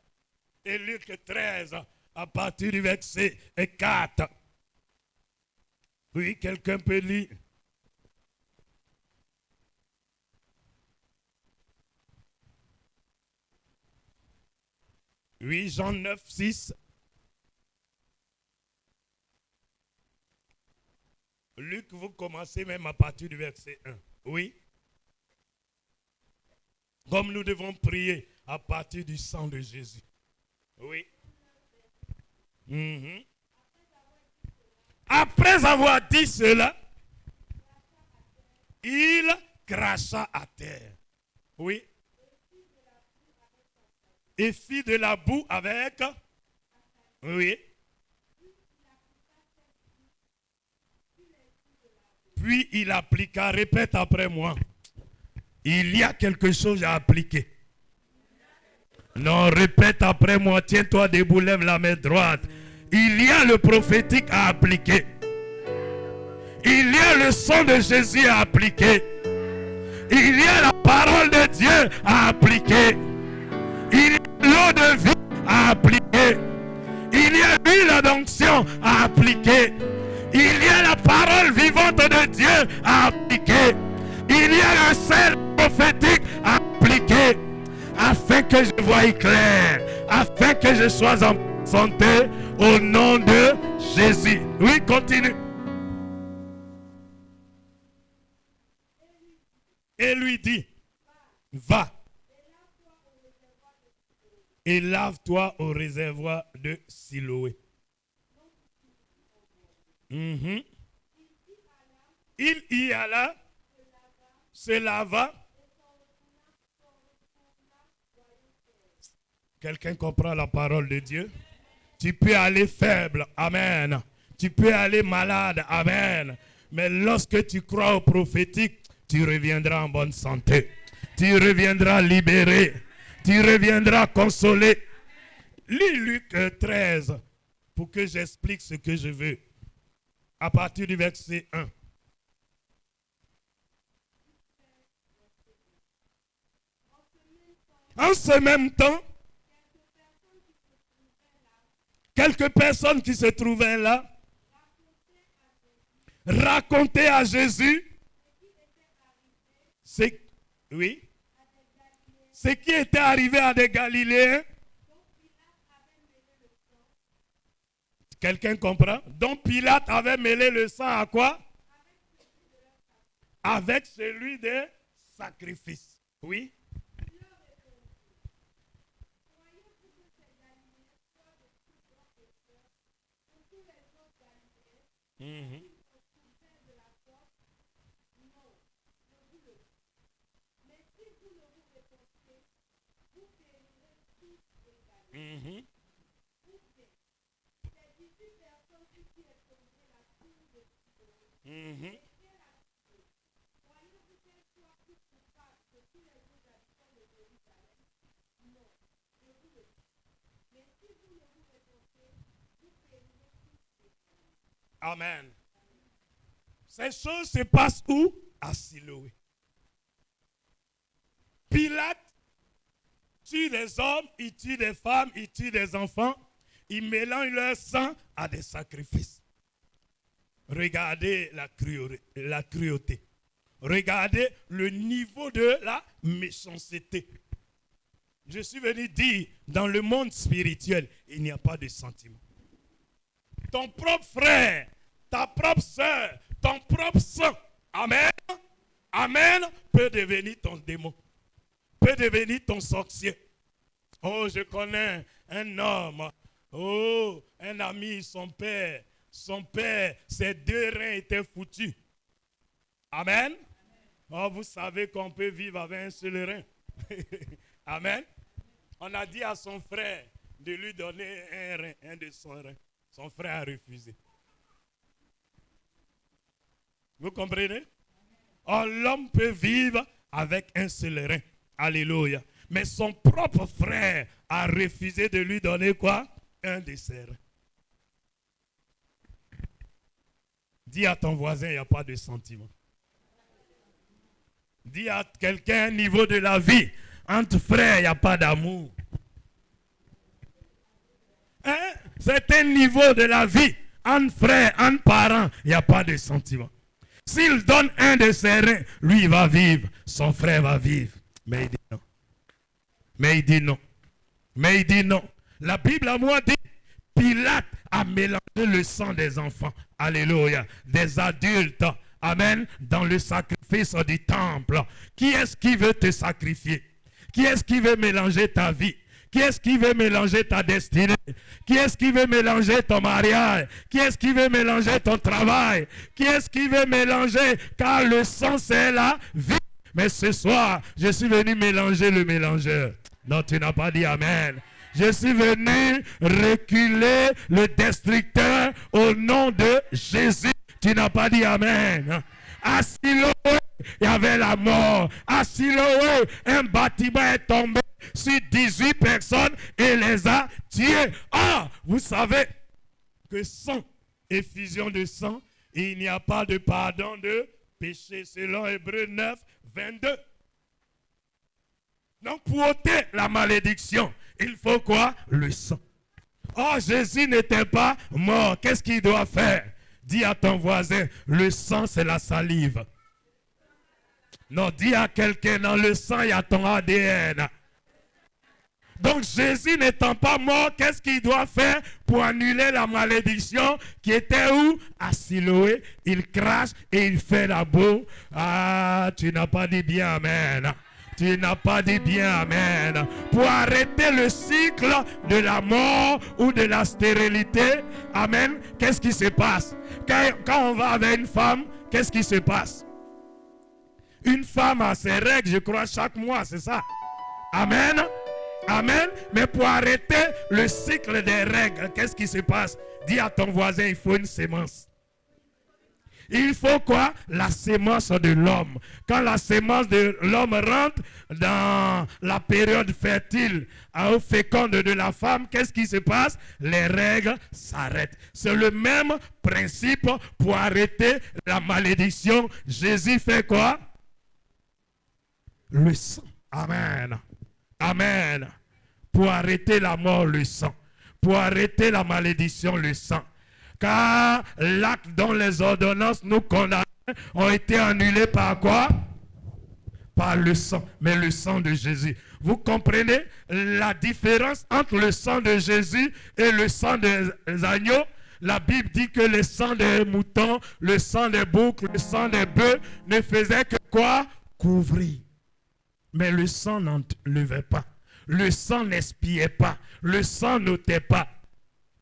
et Luc 13, à partir du verset 4. Oui, quelqu'un peut lire. Oui, Jean 9, 6. Luc, vous commencez même à partir du verset 1. Oui. Comme nous devons prier à partir du sang de Jésus. Oui. Après avoir dit cela, il cracha à terre. Oui. Et fit de la boue avec. Oui. Puis il appliqua, répète après moi. Il y a quelque chose à appliquer. Non, répète après moi, tiens-toi debout, lève la main droite. Il y a le prophétique à appliquer. Il y a le sang de Jésus à appliquer. Il y a la parole de Dieu à appliquer. Il y a l'eau de vie à appliquer. Il y a l'huile d'onction à appliquer. Il y a la parole vivante de Dieu à appliquer. Il y a le sel prophétique à appliquer. Afin que je voie clair. Afin que je sois en santé au nom de Jésus. Oui, continue. Et lui dit, va. Et lave-toi au réservoir de Siloé. Il y alla, se lava. Quelqu'un comprend la parole de Dieu? Tu peux aller faible, amen. Tu peux aller malade, amen. Mais lorsque tu crois au prophétique, tu reviendras en bonne santé. Tu reviendras libéré. Tu reviendras consolé. Lis Luc 13 pour que j'explique ce que je veux. À partir du verset 1. En ce même temps, quelques personnes qui se trouvaient là raconter à Jésus oui, ce qui était arrivé à des Galiléens. Quelqu'un comprend? Donc Pilate avait mêlé le sang à quoi? Avec celui des sacrifices. Oui. Mhm. Mhm. Mhm. Amen. Ces choses se passent où? À Siloé. Pilate tue des hommes, il tue des femmes, il tue des enfants, il mélange leur sang à des sacrifices. Regardez la cruauté. Regardez le niveau de la méchanceté. Je suis venu dire, dans le monde spirituel, il n'y a pas de sentiment. Ton propre frère, ta propre soeur, ton propre sang, amen, amen, peut devenir ton démon, peut devenir ton sorcier. Oh, je connais un homme, oh, un ami, son père, ses 2 reins étaient foutus. Amen. Oh, vous savez qu'on peut vivre avec un seul rein. Amen. On a dit à son frère de lui donner un rein, un de son rein. Son frère a refusé. Vous comprenez? Oh, l'homme peut vivre avec un seul rein. Alléluia. Mais son propre frère a refusé de lui donner quoi? Un de ses reins. Dis à ton voisin, il n'y a pas de sentiment. Dis à quelqu'un, niveau de la vie, entre frères, il n'y a pas d'amour. Hein? C'est un niveau de la vie, entre frères, entre parents, il n'y a pas de sentiment. S'il donne un de ses reins, lui il va vivre, son frère va vivre. Mais il dit non. Mais il dit non. Mais il dit non. La Bible à moi dit, Pilate a mélangé le sang des enfants, alléluia, des adultes, amen, dans le sacrifice du temple. Qui est-ce qui veut te sacrifier? Qui est-ce qui veut mélanger ta vie? Qui est-ce qui veut mélanger ta destinée? Qui est-ce qui veut mélanger ton mariage? Qui est-ce qui veut mélanger ton travail? Qui est-ce qui veut mélanger? Car le sang c'est la vie. Mais ce soir, je suis venu mélanger le mélangeur. Non, tu n'as pas dit amen. Je suis venu reculer le destructeur au nom de Jésus. Tu n'as pas dit amen. À Siloé, il y avait la mort. À Siloé, un bâtiment est tombé sur 18 personnes et les a tués. Ah, vous savez que sans effusion de sang, il n'y a pas de pardon de péché, selon Hébreux 9, 22. Donc pour ôter la malédiction, il faut quoi? Le sang. Oh, Jésus n'était pas mort. Qu'est-ce qu'il doit faire? Dis à ton voisin, le sang c'est la salive. Non, dis à quelqu'un, dans le sang il y a ton ADN. Donc Jésus n'étant pas mort, qu'est-ce qu'il doit faire pour annuler la malédiction qui était où? À Siloé. Il crache et il fait la boue. Ah, tu n'as pas dit bien amen. Tu n'as pas dit bien amen. Pour arrêter le cycle de la mort ou de la stérilité, amen, qu'est-ce qui se passe? Quand on va avec une femme, qu'est-ce qui se passe? Une femme a ses règles, je crois, chaque mois, c'est ça. Amen. Amen. Mais pour arrêter le cycle des règles, qu'est-ce qui se passe? Dis à ton voisin, il faut une sémence. Il faut quoi? La sémence de l'homme. Quand la sémence de l'homme rentre dans la période fertile, au féconde de la femme, qu'est-ce qui se passe? Les règles s'arrêtent. C'est le même principe pour arrêter la malédiction. Jésus fait quoi? Le sang. Amen. Amen. Pour arrêter la mort, le sang. Pour arrêter la malédiction, le sang. Car l'acte dont les ordonnances nous condamnaient ont été annulés par quoi? Par le sang, mais le sang de Jésus. Vous comprenez la différence entre le sang de Jésus et le sang des agneaux? La Bible dit que le sang des moutons, le sang des boucs, le sang des bœufs ne faisait que quoi? Couvrir. Mais le sang n'enlevait pas. Le sang n'espiait pas. Le sang n'ôtait pas.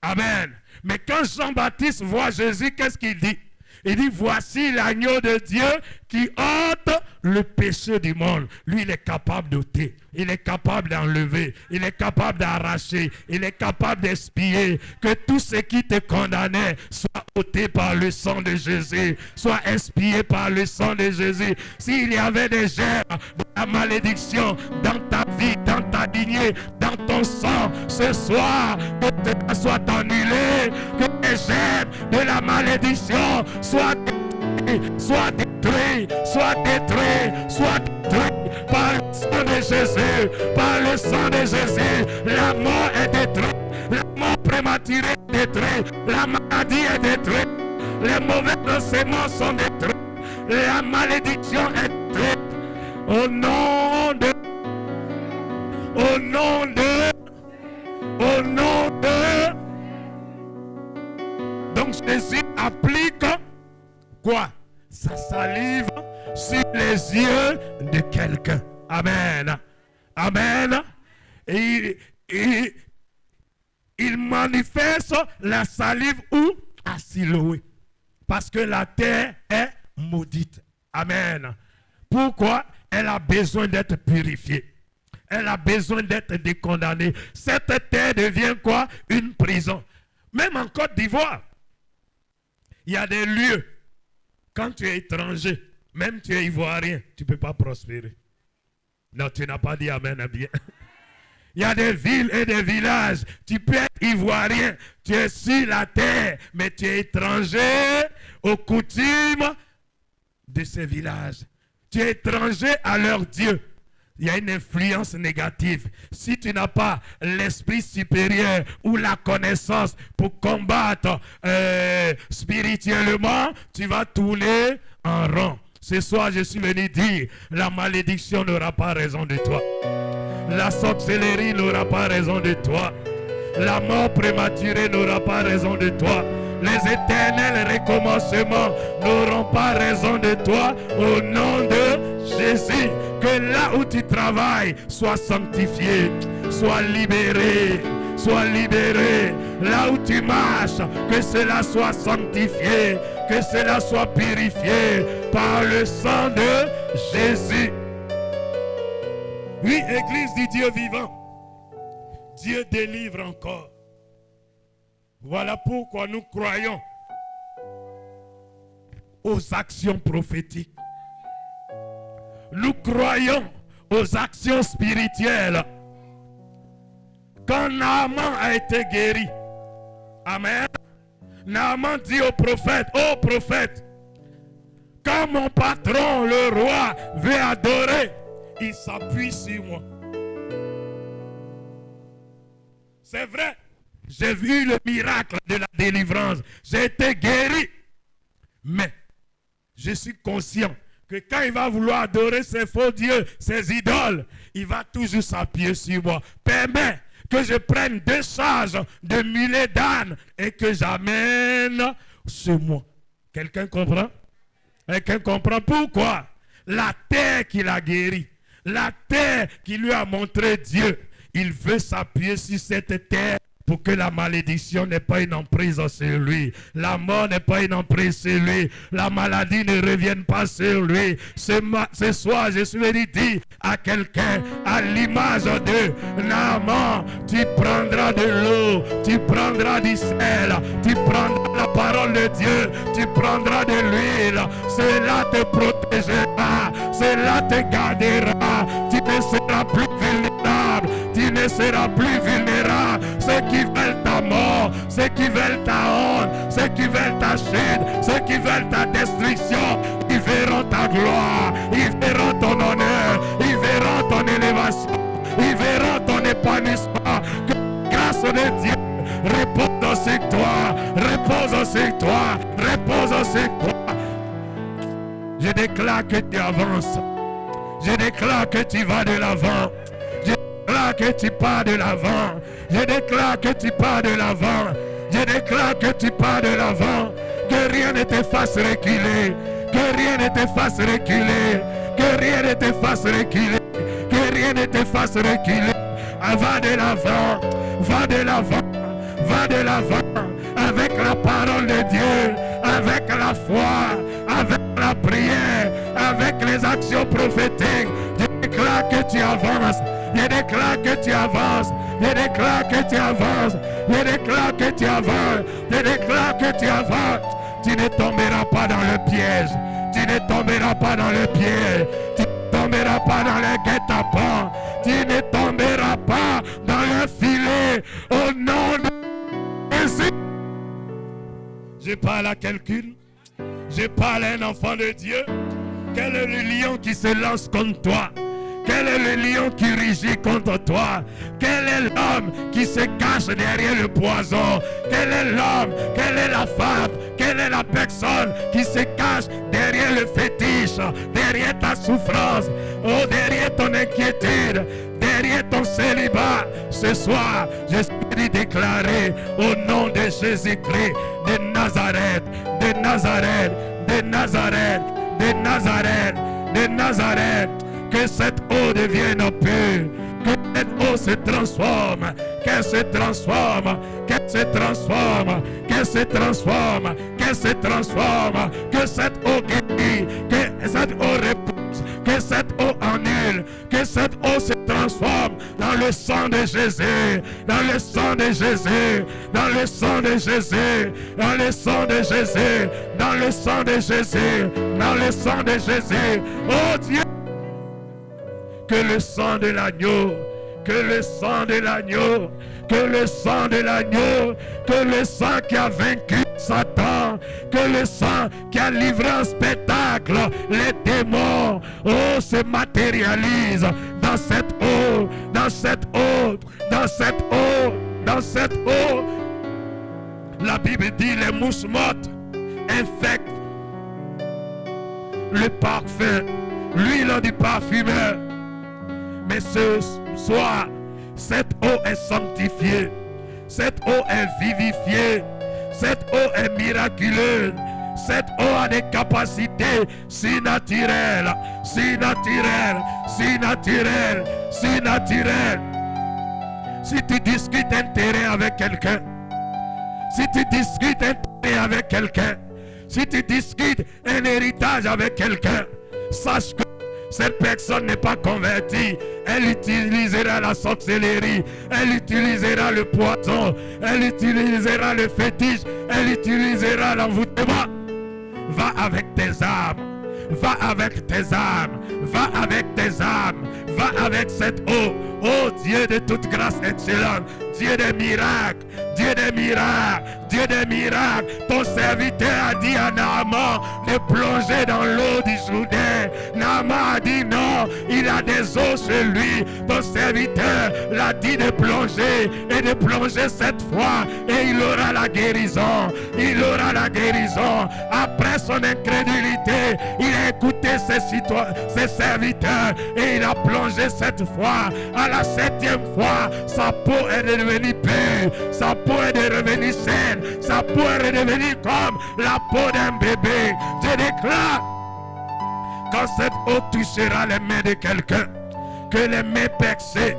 Amen. Mais quand Jean-Baptiste voit Jésus, qu'est-ce qu'il dit? Il dit, voici l'agneau de Dieu qui ôte le péché du monde. Lui, il est capable d'ôter. Il est capable d'enlever. Il est capable d'arracher. Il est capable d'expier. Que tout ce qui te condamnait soit ôté par le sang de Jésus. Soit expié par le sang de Jésus. S'il y avait des germes de la malédiction dans ta vie, dans ta lignée, dans ton sang, ce soir, que cela soit annulé. Que les germes de la malédiction soient détruits par le sang de Jésus, par le sang de Jésus. La mort est détruite, la mort prématurée est détruite, la maladie est détruite, les mauvais renseignements sont détruits, la malédiction est détruite. Au nom de donc Jésus applique quoi? Sa salive sur les yeux de quelqu'un. Amen. Amen. Et il manifeste la salive où? À Siloé. Parce que la terre est maudite. Amen. Pourquoi? Elle a besoin d'être purifiée. Elle a besoin d'être décondamnée. Cette terre devient quoi? Une prison. Même en Côte d'Ivoire, il y a des lieux. Quand tu es étranger, même tu es ivoirien, tu ne peux pas prospérer. Non, tu n'as pas dit amen bien. Il y a des villes et des villages. Tu peux être ivoirien, tu es sur la terre, mais tu es étranger aux coutumes de ces villages. Tu es étranger à leur Dieu. Il y a une influence négative. Si tu n'as pas l'esprit supérieur ou la connaissance pour combattre spirituellement, tu vas tourner en rond. Ce soir, je suis venu dire, la malédiction n'aura pas raison de toi. La sorcellerie n'aura pas raison de toi. La mort prématurée n'aura pas raison de toi. Les éternels recommencements n'auront pas raison de toi. Au nom de Jésus, que là où tu travailles, sois sanctifié, sois libéré. Sois libéré. Là où tu marches, que cela soit sanctifié, que cela soit purifié par le sang de Jésus. Oui, Église du Dieu vivant, Dieu délivre encore. Voilà pourquoi nous croyons aux actions prophétiques. Nous croyons aux actions spirituelles. Quand Naaman a été guéri, amen, Naaman dit au prophète, ô prophète, quand mon patron, le roi, veut adorer, il s'appuie sur moi. C'est vrai, j'ai vu le miracle de la délivrance, j'ai été guéri, mais je suis conscient que quand il va vouloir adorer ses faux dieux, ses idoles, il va toujours s'appuyer sur moi. Permets que je prenne 2 charges de mulets d'âne et que j'amène sur moi. Quelqu'un comprend? Quelqu'un comprend pourquoi? La terre qu'il a guéri, la terre qui lui a montré Dieu, il veut s'appuyer sur cette terre pour que la malédiction n'ait pas une emprise sur lui. La mort n'ait pas une emprise sur lui. La maladie ne revienne pas sur lui. Ce soir, je suis venu dire à quelqu'un, à l'image de Naaman, tu prendras de l'eau, tu prendras du sel, tu prendras la parole de Dieu, tu prendras de l'huile. Cela te protégera, cela te gardera. Tu ne seras plus vulnérable, tu ne seras plus vulnérable. Ceux qui veulent ta mort, ceux qui veulent ta honte, ceux qui veulent ta chute, ceux qui veulent ta destruction, ils verront ta gloire, ils verront ton honneur, ils verront ton élévation, ils verront ton épanouissement. Que la grâce de Dieu repose sur toi, repose c'est toi. Je déclare que tu avances. Je déclare que tu vas de l'avant. Je déclare que tu pars de l'avant. Je déclare que tu pars de l'avant. Je déclare que tu pars de l'avant. Que rien ne te fasse reculer. Que rien ne te fasse reculer. Que rien ne te fasse reculer. Que rien ne te fasse reculer. Va de l'avant. Va de l'avant. Va de l'avant. Avec la parole de Dieu. Avec la foi. Avec la prière. Avec les actions prophétiques. Je déclare que tu avances. Je déclare que tu avances. Je déclare que tu avances. Je déclare que tu avances. Je déclare que tu avances. Tu ne tomberas pas dans le piège. Tu ne tomberas pas dans le piège. Tu ne tomberas pas dans le guet-apens. Tu ne tomberas pas dans le filet. Au nom de Jésus. Je parle à quelqu'un. Je parle à un enfant de Dieu. Quel est le lion qui se lance contre toi? Quel est le lion qui rugit contre toi? Quel est l'homme qui se cache derrière le poison? Quel est l'homme? Quelle est la femme? Quelle est la personne qui se cache derrière le fétiche? Derrière ta souffrance? Oh, derrière ton inquiétude? Derrière ton célibat? Ce soir, je suis déclaré au nom de Jésus-Christ de Nazareth, de Nazareth, de Nazareth, de Nazareth, de Nazareth. Que cette eau devienne pure, que cette eau se transforme, qu'elle se transforme, qu'elle se transforme, qu'elle se transforme, qu'elle se transforme, que cette eau guérit, que cette eau repousse, que cette eau annule, que cette eau se transforme dans le sang de Jésus, dans le sang de Jésus, dans le sang de Jésus, dans le sang de Jésus, dans le sang de Jésus, dans le sang de Jésus. Oh Dieu! Que le sang de l'agneau, que le sang de l'agneau, que le sang de l'agneau, que le sang qui a vaincu Satan, que le sang qui a livré un spectacle, les démons, oh, se matérialise dans cette eau, dans cette eau, dans cette eau, dans cette eau. La Bible dit les mouches mortes infectent le parfum, l'huile du parfumeur. Mais ce soir, cette eau est sanctifiée. Cette eau est vivifiée. Cette eau est miraculeuse. Cette eau a des capacités si naturelles, si naturelles, si naturelles, si naturelles. Si tu discutes un terrain avec quelqu'un, si tu discutes un terrain avec quelqu'un, si tu discutes un héritage avec quelqu'un, sache que cette personne n'est pas convertie. Elle utilisera la sorcellerie. Elle utilisera le poison. Elle utilisera le fétiche. Elle utilisera l'envoûtement. Va avec tes âmes. Va avec tes âmes. Va avec tes âmes. Va avec cette eau. Oh Dieu de toute grâce excellente. Dieu des miracles. Dieu des miracles. Dieu des miracles. Ton serviteur a dit à Naaman de plonger dans l'eau du Jourdain. Naaman a dit non, il a des eaux chez lui. Ton serviteur l'a dit de plonger et de plonger cette fois et il aura la guérison. Il aura la guérison. Après son incrédulité, il a écouté ses serviteurs et il a plongé cette fois. À la 7e fois, sa peau est devenue pure. Sa peau est devenue saine. Sa peau est devenue comme la peau d'un bébé. Je déclare, quand cette eau touchera les mains de quelqu'un, que les mains percées,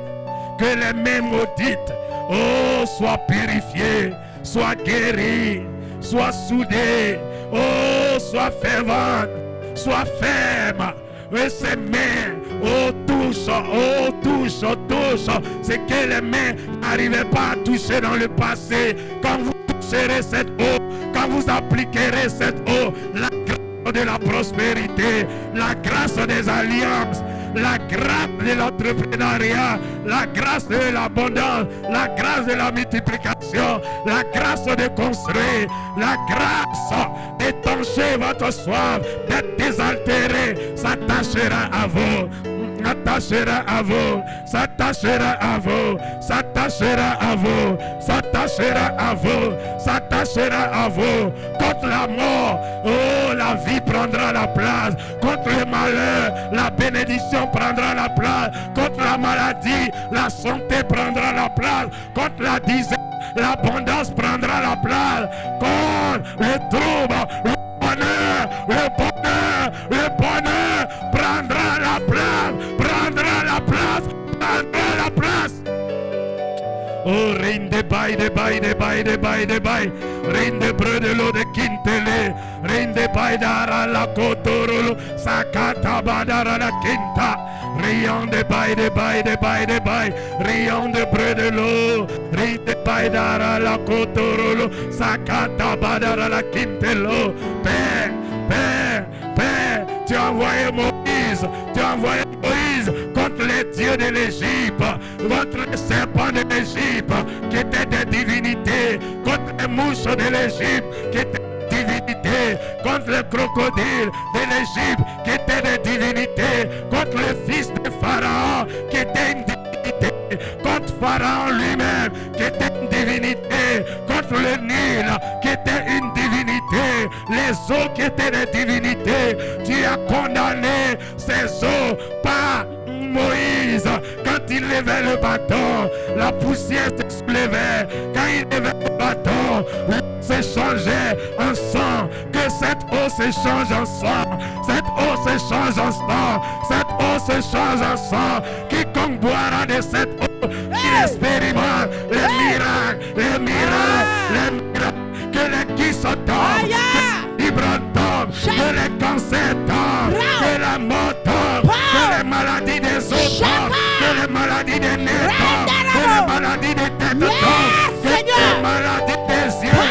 que les mains maudites, oh, soient purifiées, soient guéries, soient soudées, oh, soient ferventes, soient fermes. Et ces mains, oh, touche, oh, touche, oh, touche. C'est que les mains n'arrivaient pas à toucher dans le passé. Quand vous toucherez cette eau, quand vous appliquerez cette eau, la grâce de la prospérité, la grâce des alliances, la grâce de l'entrepreneuriat, la grâce de l'abondance, la grâce de la multiplication, la grâce de construire, la grâce d'étancher votre soif, d'être désaltéré, s'attachera à vous. s'attachera à vous, s'attachera à vous, s'attachera à vous, s'attachera à vous, s'attachera à vous. Contre la mort, oh, la vie prendra la place. Contre le malheur, la bénédiction prendra la place. Contre la maladie, la santé prendra la place. Contre la disette, l'abondance prendra la place. Contre le trouble, le bonheur, le bonheur, le bonheur prendra la place, prendra la place, prendra la place. Oh, reine de bail, de bail, de bail, de bail, de bail. Reine de breu de l'eau de Quintele. Reine de bail d'ara la cotorolo. Sakata badara la quinta. Rayon de bail, de bail, de bail, de bail. Rayon de breu de l'eau. Reine de bail d'ara la cotorolo. Sakata badara la quintelo. Père, Père, Père, tu as envoyé Moïse. Tu as envoyé Moïse contre les dieux de l'Égypte, contre les serpents de l'Égypte qui étaient des divinités, contre les mouches de l'Égypte qui étaient des divinités, contre les crocodiles de l'Égypte qui étaient des divinités, contre le fils de Pharaon qui était une divinité, contre Pharaon lui-même qui était une divinité, contre le Nil qui était une divinité, les eaux qui étaient des divinités. Tu as condamné ces eaux par Moïse. Quand il levait le bâton, la poussière se soulevait. Quand il levait le bâton, l'eau s'échangeait en sang. Que cette eau s'échange en sang. Cette eau s'échange en sang. Cette eau s'échange en sang. Quiconque boira de cette eau, il expérimente les miracles, les miracles, les miracles. Que les kisses tombent, que les fibres tombent, que les cancers tombent, que la mort tombe, que les maladies des os tombent, que les maladies des nez tombent, que les maladies des têtes tombent, que les maladies des yeux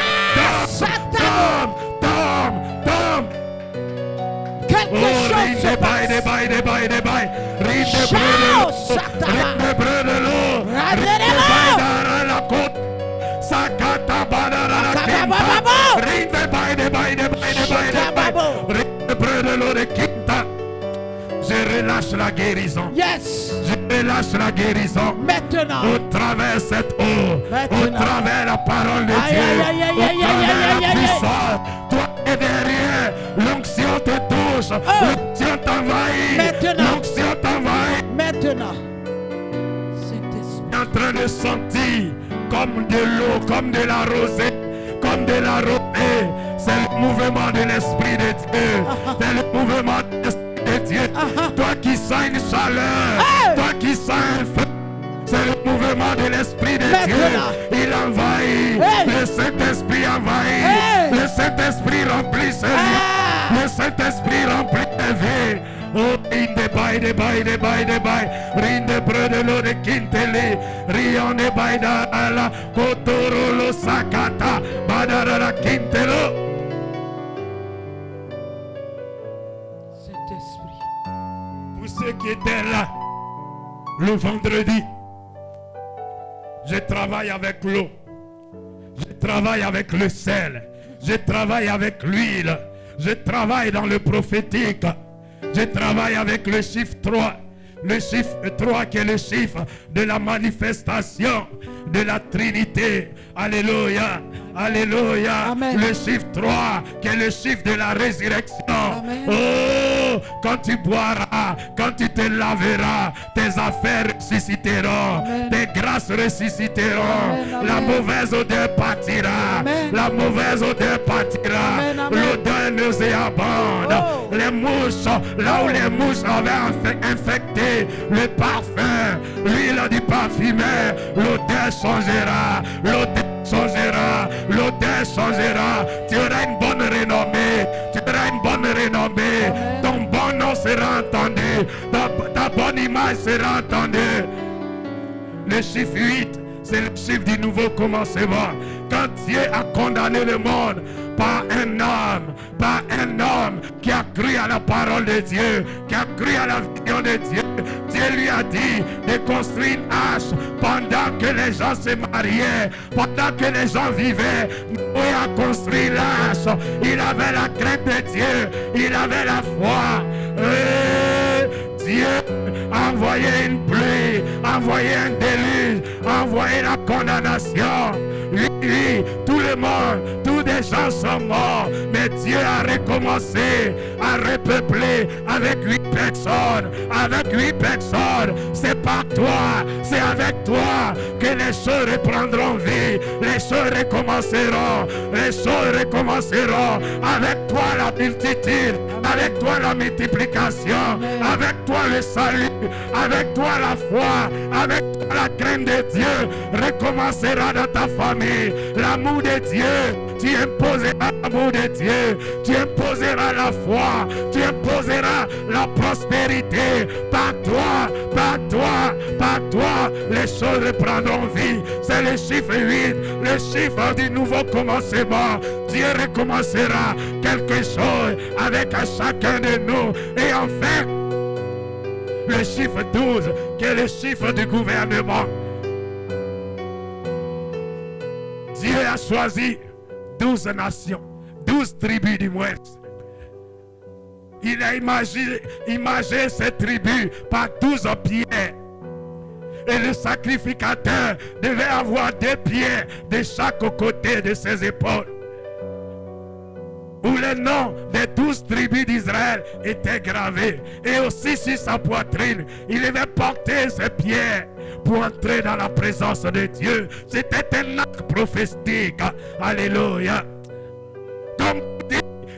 tombent, tombent. Quelque chose se passe. Des bails. Rite de breu de l'eau. Rite de bail dans la côte. Sakata badara la quinta. Rite de bail. Rite de breu de l'eau de quinta. Je relâche la guérison. Yes. Je relâche la guérison. Maintenant. Au travers cette eau. Maintenant. Au travers la parole de Dieu. Au travers la puissance. Toi et derrière, l'onction te touche. L'onction t'envahit. Maintenant. L'onction t'envahit. Maintenant. En train de sentir comme de l'eau, comme de la rosée, comme de la rosée. C'est le mouvement de l'Esprit de Dieu. C'est le mouvement de l'Esprit de Dieu. Toi qui sens une chaleur, toi qui sens un feu, c'est le mouvement de l'Esprit de Dieu. Il envahit. Le Saint-Esprit envahit. Le Saint-Esprit remplit ce lieu. Le Saint-Esprit remplit ta vie. Oh, in de bail. Rin de breu de l'eau de Quintele. Rion de bail la Cotorolo Sakata. Badara Quintelo. Saint-Esprit. Pour ceux qui étaient là le vendredi, je travaille avec l'eau. Je travaille avec le sel. Je travaille avec l'huile. Je travaille dans le prophétique. Je travaille avec le chiffre 3. Le chiffre 3 qui est le chiffre de la manifestation de la Trinité. Alléluia. Alléluia. Amen. Le chiffre 3 qui est le chiffre de la résurrection. Amen. Oh, quand tu boiras, quand tu te laveras, tes affaires ressusciteront. Amen. Tes grâces ressusciteront. Amen. La Amen. mauvaise odeur partira. Amen. La mauvaise odeur partira. Amen. Amen. L'odeur nauséabonde. Oh. Les mouches, là où les mouches avaient infecté le parfum, l'huile du parfumeur, l'odeur changera. L'odeur changera. L'odeur changera. Tu auras une bonne renommée. Tu auras une bonne renommée. Amen. Ton bon nom sera entendu. Ta bonne image sera entendue. Le chiffre 8, c'est le chiffre du nouveau commencement. Quand Dieu a condamné le monde par un homme qui a cru à la parole de Dieu, qui a cru à la vision de Dieu, Dieu lui a dit de construire une hache pendant que les gens se mariaient, pendant que les gens vivaient. Noé a construit l'hache. Il avait la crainte de Dieu, il avait la foi. Et Dieu a envoyer une pluie, envoyer un déluge, envoyer la condamnation. Oui, tout le monde, tous les gens sont morts, mais Dieu a recommencé à repeupler avec 8 personnes, avec 8 personnes. C'est par toi, c'est avec toi que les choses reprendront vie, les choses recommenceront, les choses recommenceront. Avec toi la multitude, avec toi la multiplication, avec toi le salut, avec toi la foi, avec toi la crainte de Dieu recommencera dans ta famille. L'amour de Dieu, tu imposeras l'amour de Dieu, tu imposeras la foi, tu imposeras la prospérité. Par toi, par toi, par toi, les choses reprendront vie. C'est le chiffre 8, le chiffre du nouveau commencement. Dieu recommencera quelque chose avec chacun de nous. Et enfin, le chiffre 12, qui est le chiffre du gouvernement. Dieu a choisi 12 nations, 12 tribus du moins. Il a imagé ces tribus par 12 pieds. Et le sacrificateur devait avoir 2 pieds de chaque côté de ses épaules. Où le nom des 12 tribus d'Israël était gravé. Et aussi sur sa poitrine, il devait porter ses pieds pour entrer dans la présence de Dieu. C'était un acte prophétique. Alléluia. Comme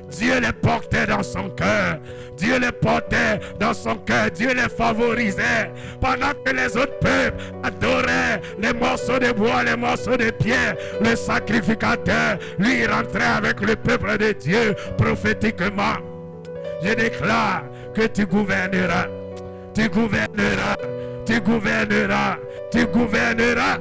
Dieu les portait dans son cœur. Dieu les portait dans son cœur. Dieu les favorisait. Pendant que les autres peuples adoraient les morceaux de bois, les morceaux de pierre, le sacrificateur, lui, rentrait avec le peuple de Dieu prophétiquement. Je déclare que tu gouverneras. Tu gouverneras. Tu gouverneras. Tu gouverneras.